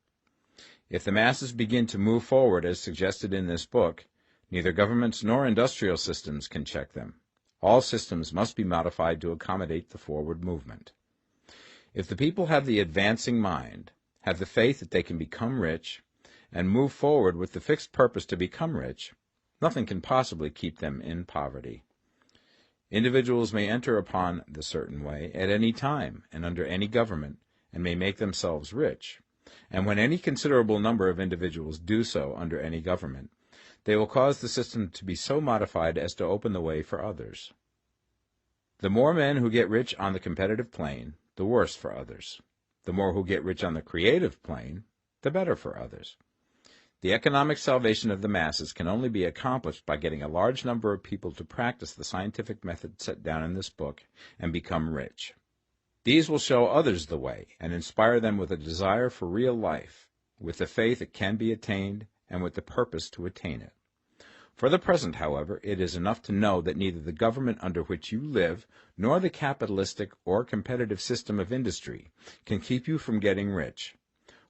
If the masses begin to move forward as suggested in this book, neither governments nor industrial systems can check them. All systems must be modified to accommodate the forward movement. If the people have the advancing mind, have the faith that they can become rich, and move forward with the fixed purpose to become rich, nothing can possibly keep them in poverty. Individuals may enter upon the certain way at any time and under any government, and may make themselves rich. And when any considerable number of individuals do so under any government, they will cause the system to be so modified as to open the way for others. The more men who get rich on the competitive plane, the worse for others. The more who get rich on the creative plane, the better for others. The economic salvation of the masses can only be accomplished by getting a large number of people to practice the scientific method set down in this book and become rich. These will show others the way and inspire them with a desire for real life, with the faith it can be attained, and with the purpose to attain it. For the present, however, it is enough to know that neither the government under which you live nor the capitalistic or competitive system of industry can keep you from getting rich.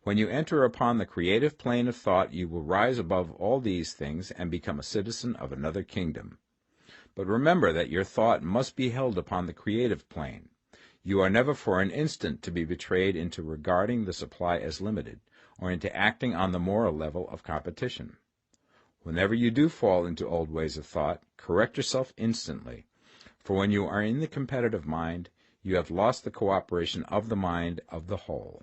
When you enter upon the creative plane of thought, you will rise above all these things and become a citizen of another kingdom. But remember that your thought must be held upon the creative plane. You are never for an instant to be betrayed into regarding the supply as limited, or into acting on the moral level of competition. Whenever you do fall into old ways of thought, correct yourself instantly, for when you are in the competitive mind, you have lost the cooperation of the mind of the whole.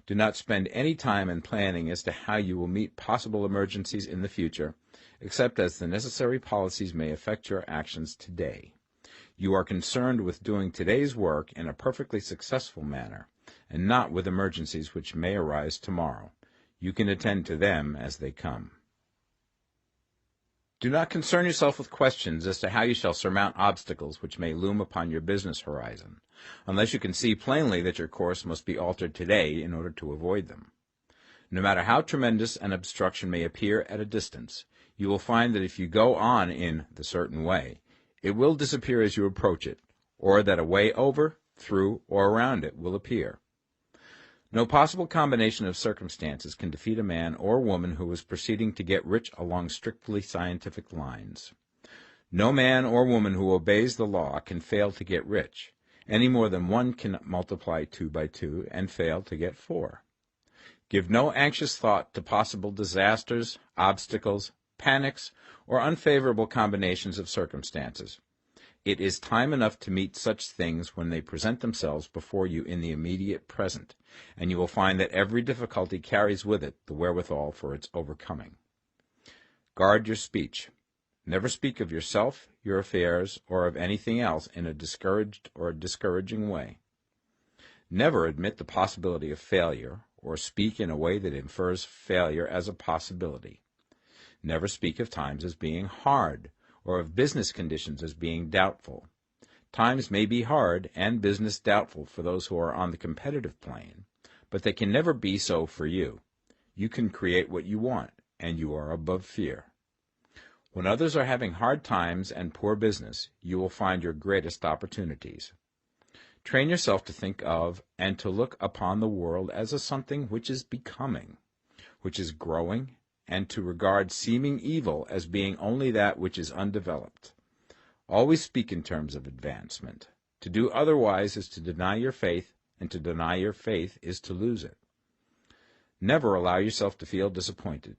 Do not spend any time in planning as to how you will meet possible emergencies in the future, except as the necessary policies may affect your actions today. You are concerned with doing today's work in a perfectly successful manner, and not with emergencies which may arise tomorrow. You can attend to them as they come. Do not concern yourself with questions as to how you shall surmount obstacles which may loom upon your business horizon, unless you can see plainly that your course must be altered today in order to avoid them. No matter how tremendous an obstruction may appear at a distance, you will find that if you go on in the certain way, it will disappear as you approach it, or that a way over, through, or around it will appear. No possible combination of circumstances can defeat a man or woman who is proceeding to get rich along strictly scientific lines. No man or woman who obeys the law can fail to get rich, any more than one can multiply 2 by 2 and fail to get 4. Give no anxious thought to possible disasters, obstacles, panics, or unfavorable combinations of circumstances. It is time enough to meet such things when they present themselves before you in the immediate present, and you will find that every difficulty carries with it the wherewithal for its overcoming. Guard your speech. Never speak of yourself, your affairs, or of anything else in a discouraged or discouraging way. Never admit the possibility of failure, or speak in a way that infers failure as a possibility. Never speak of times as being hard, or of business conditions as being doubtful. Times may be hard and business doubtful for those who are on the competitive plane, but they can never be so for you. You can create what you want, and you are above fear. When others are having hard times and poor business, you will find your greatest opportunities. Train yourself to think of and to look upon the world as a something which is becoming, which is growing, and to regard seeming evil as being only that which is undeveloped. Always speak in terms of advancement. To do otherwise is to deny your faith, and to deny your faith is to lose it. Never allow yourself to feel disappointed.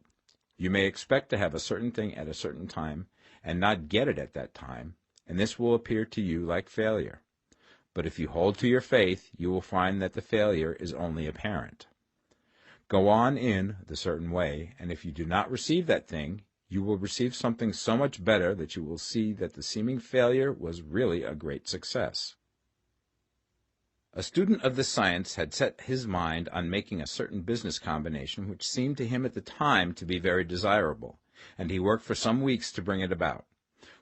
You may expect to have a certain thing at a certain time, and not get it at that time, and this will appear to you like failure. But if you hold to your faith, you will find that the failure is only apparent. Go on in the certain way, and if you do not receive that thing, you will receive something so much better that you will see that the seeming failure was really a great success. A student of this science had set his mind on making a certain business combination which seemed to him at the time to be very desirable. and he worked for some weeks to bring it about.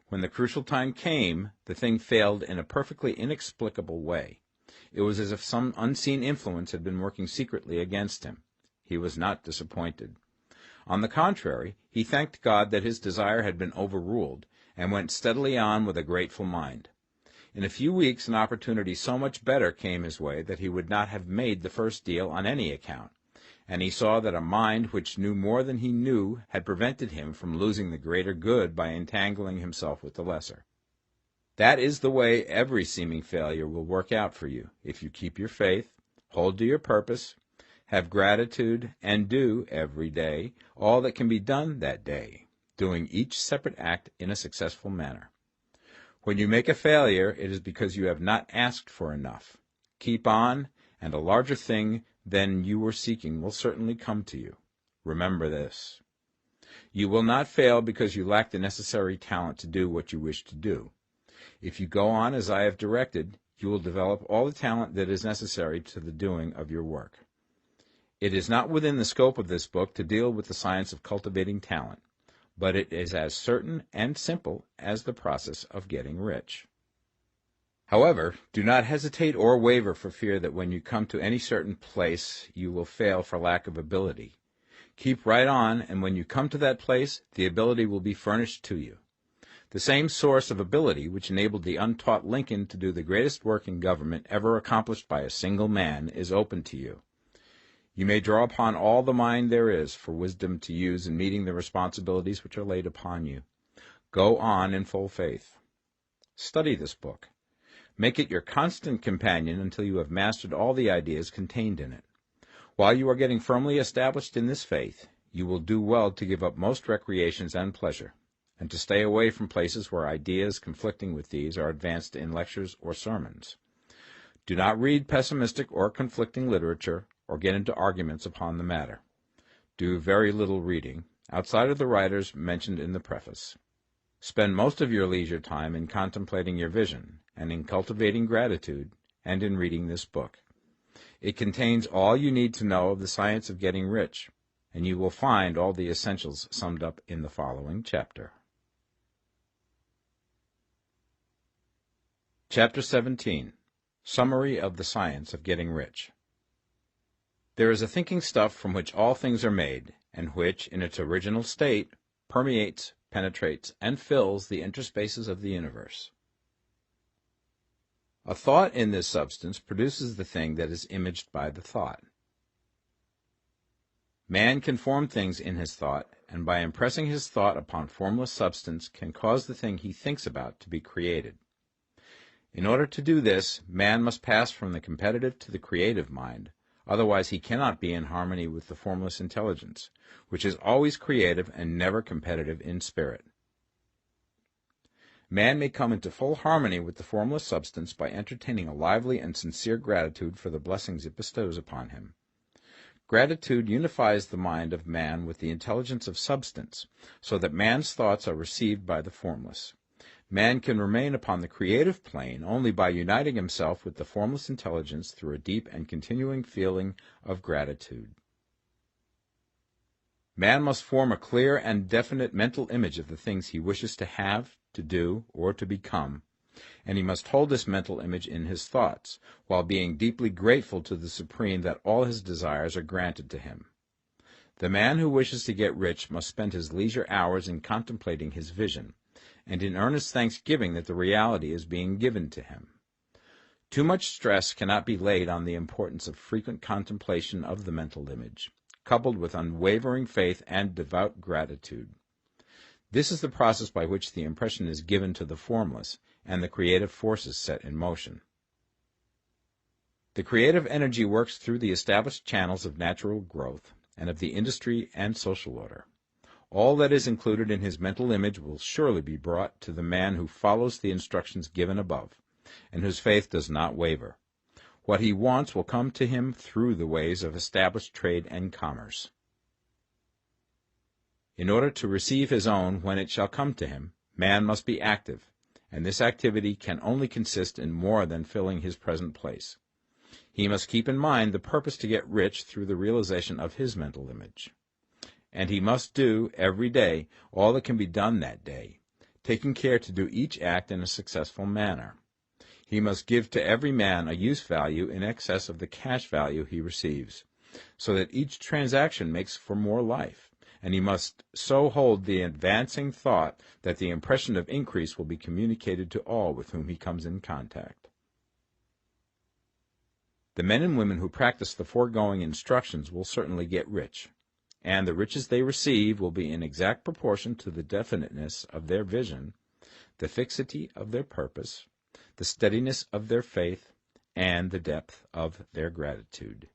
When the crucial time came, the thing failed in a perfectly inexplicable way. It was as if some unseen influence had been working secretly against him. He was not disappointed. On the contrary, he thanked God that his desire had been overruled, and went steadily on with a grateful mind. In a few weeks an opportunity so much better came his way that he would not have made the first deal on any account, and he saw that a mind which knew more than he knew had prevented him from losing the greater good by entangling himself with the lesser. That is the way every seeming failure will work out for you, if you keep your faith, hold to your purpose, have gratitude, and do, every day, all that can be done that day, doing each separate act in a successful manner. When you make a failure, it is because you have not asked for enough. Keep on, and a larger thing than you were seeking will certainly come to you. Remember this. You will not fail because you lack the necessary talent to do what you wish to do. If you go on as I have directed, you will develop all the talent that is necessary to the doing of your work. It is not within the scope of this book to deal with the science of cultivating talent, but it is as certain and simple as the process of getting rich. However, do not hesitate or waver for fear that when you come to any certain place you will fail for lack of ability. Keep right on, and when you come to that place, the ability will be furnished to you. The same source of ability which enabled the untaught Lincoln to do the greatest work in government ever accomplished by a single man is open to you. You may draw upon all the mind there is for wisdom to use in meeting the responsibilities which are laid upon you. Go on in full faith. Study this book. Make it your constant companion until you have mastered all the ideas contained in it. While you are getting firmly established in this faith, you will do well to give up most recreations and pleasure, and to stay away from places where ideas conflicting with these are advanced in lectures or sermons. Do not read pessimistic or conflicting literature, or get into arguments upon the matter. Do very little reading, outside of the writers mentioned in the preface. Spend most of your leisure time in contemplating your vision, and in cultivating gratitude, and in reading this book. It contains all you need to know of the science of getting rich, and you will find all the essentials summed up in the following chapter. Chapter 17. Summary of the Science of Getting Rich. There is a thinking stuff from which all things are made, and which, in its original state, permeates, penetrates, and fills the interspaces of the universe. A thought in this substance produces the thing that is imaged by the thought. Man can form things in his thought, and by impressing his thought upon formless substance can cause the thing he thinks about to be created. In order to do this, man must pass from the competitive to the creative mind, otherwise he cannot be in harmony with the formless intelligence, which is always creative and never competitive in spirit. Man may come into full harmony with the formless substance by entertaining a lively and sincere gratitude for the blessings it bestows upon him. Gratitude unifies the mind of man with the intelligence of substance, so that man's thoughts are received by the formless. Man can remain upon the creative plane only by uniting himself with the formless intelligence through a deep and continuing feeling of gratitude. Man must form a clear and definite mental image of the things he wishes to have, to do, or to become, and he must hold this mental image in his thoughts, while being deeply grateful to the Supreme that all his desires are granted to him. The man who wishes to get rich must spend his leisure hours in contemplating his vision, and in earnest thanksgiving that the reality is being given to him. Too much stress cannot be laid on the importance of frequent contemplation of the mental image, coupled with unwavering faith and devout gratitude. This is the process by which the impression is given to the formless, and the creative forces set in motion. The creative energy works through the established channels of natural growth, and of the industry and social order. All that is included in his mental image will surely be brought to the man who follows the instructions given above, and whose faith does not waver. What he wants will come to him through the ways of established trade and commerce. In order to receive his own when it shall come to him, man must be active, and this activity can only consist in more than filling his present place. He must keep in mind the purpose to get rich through the realization of his mental image. And he must do, every day, all that can be done that day, taking care to do each act in a successful manner. He must give to every man a use value in excess of the cash value he receives, so that each transaction makes for more life, and he must so hold the advancing thought that the impression of increase will be communicated to all with whom he comes in contact. The men and women who practice the foregoing instructions will certainly get rich, and the riches they receive will be in exact proportion to the definiteness of their vision, the fixity of their purpose, the steadiness of their faith, and the depth of their gratitude.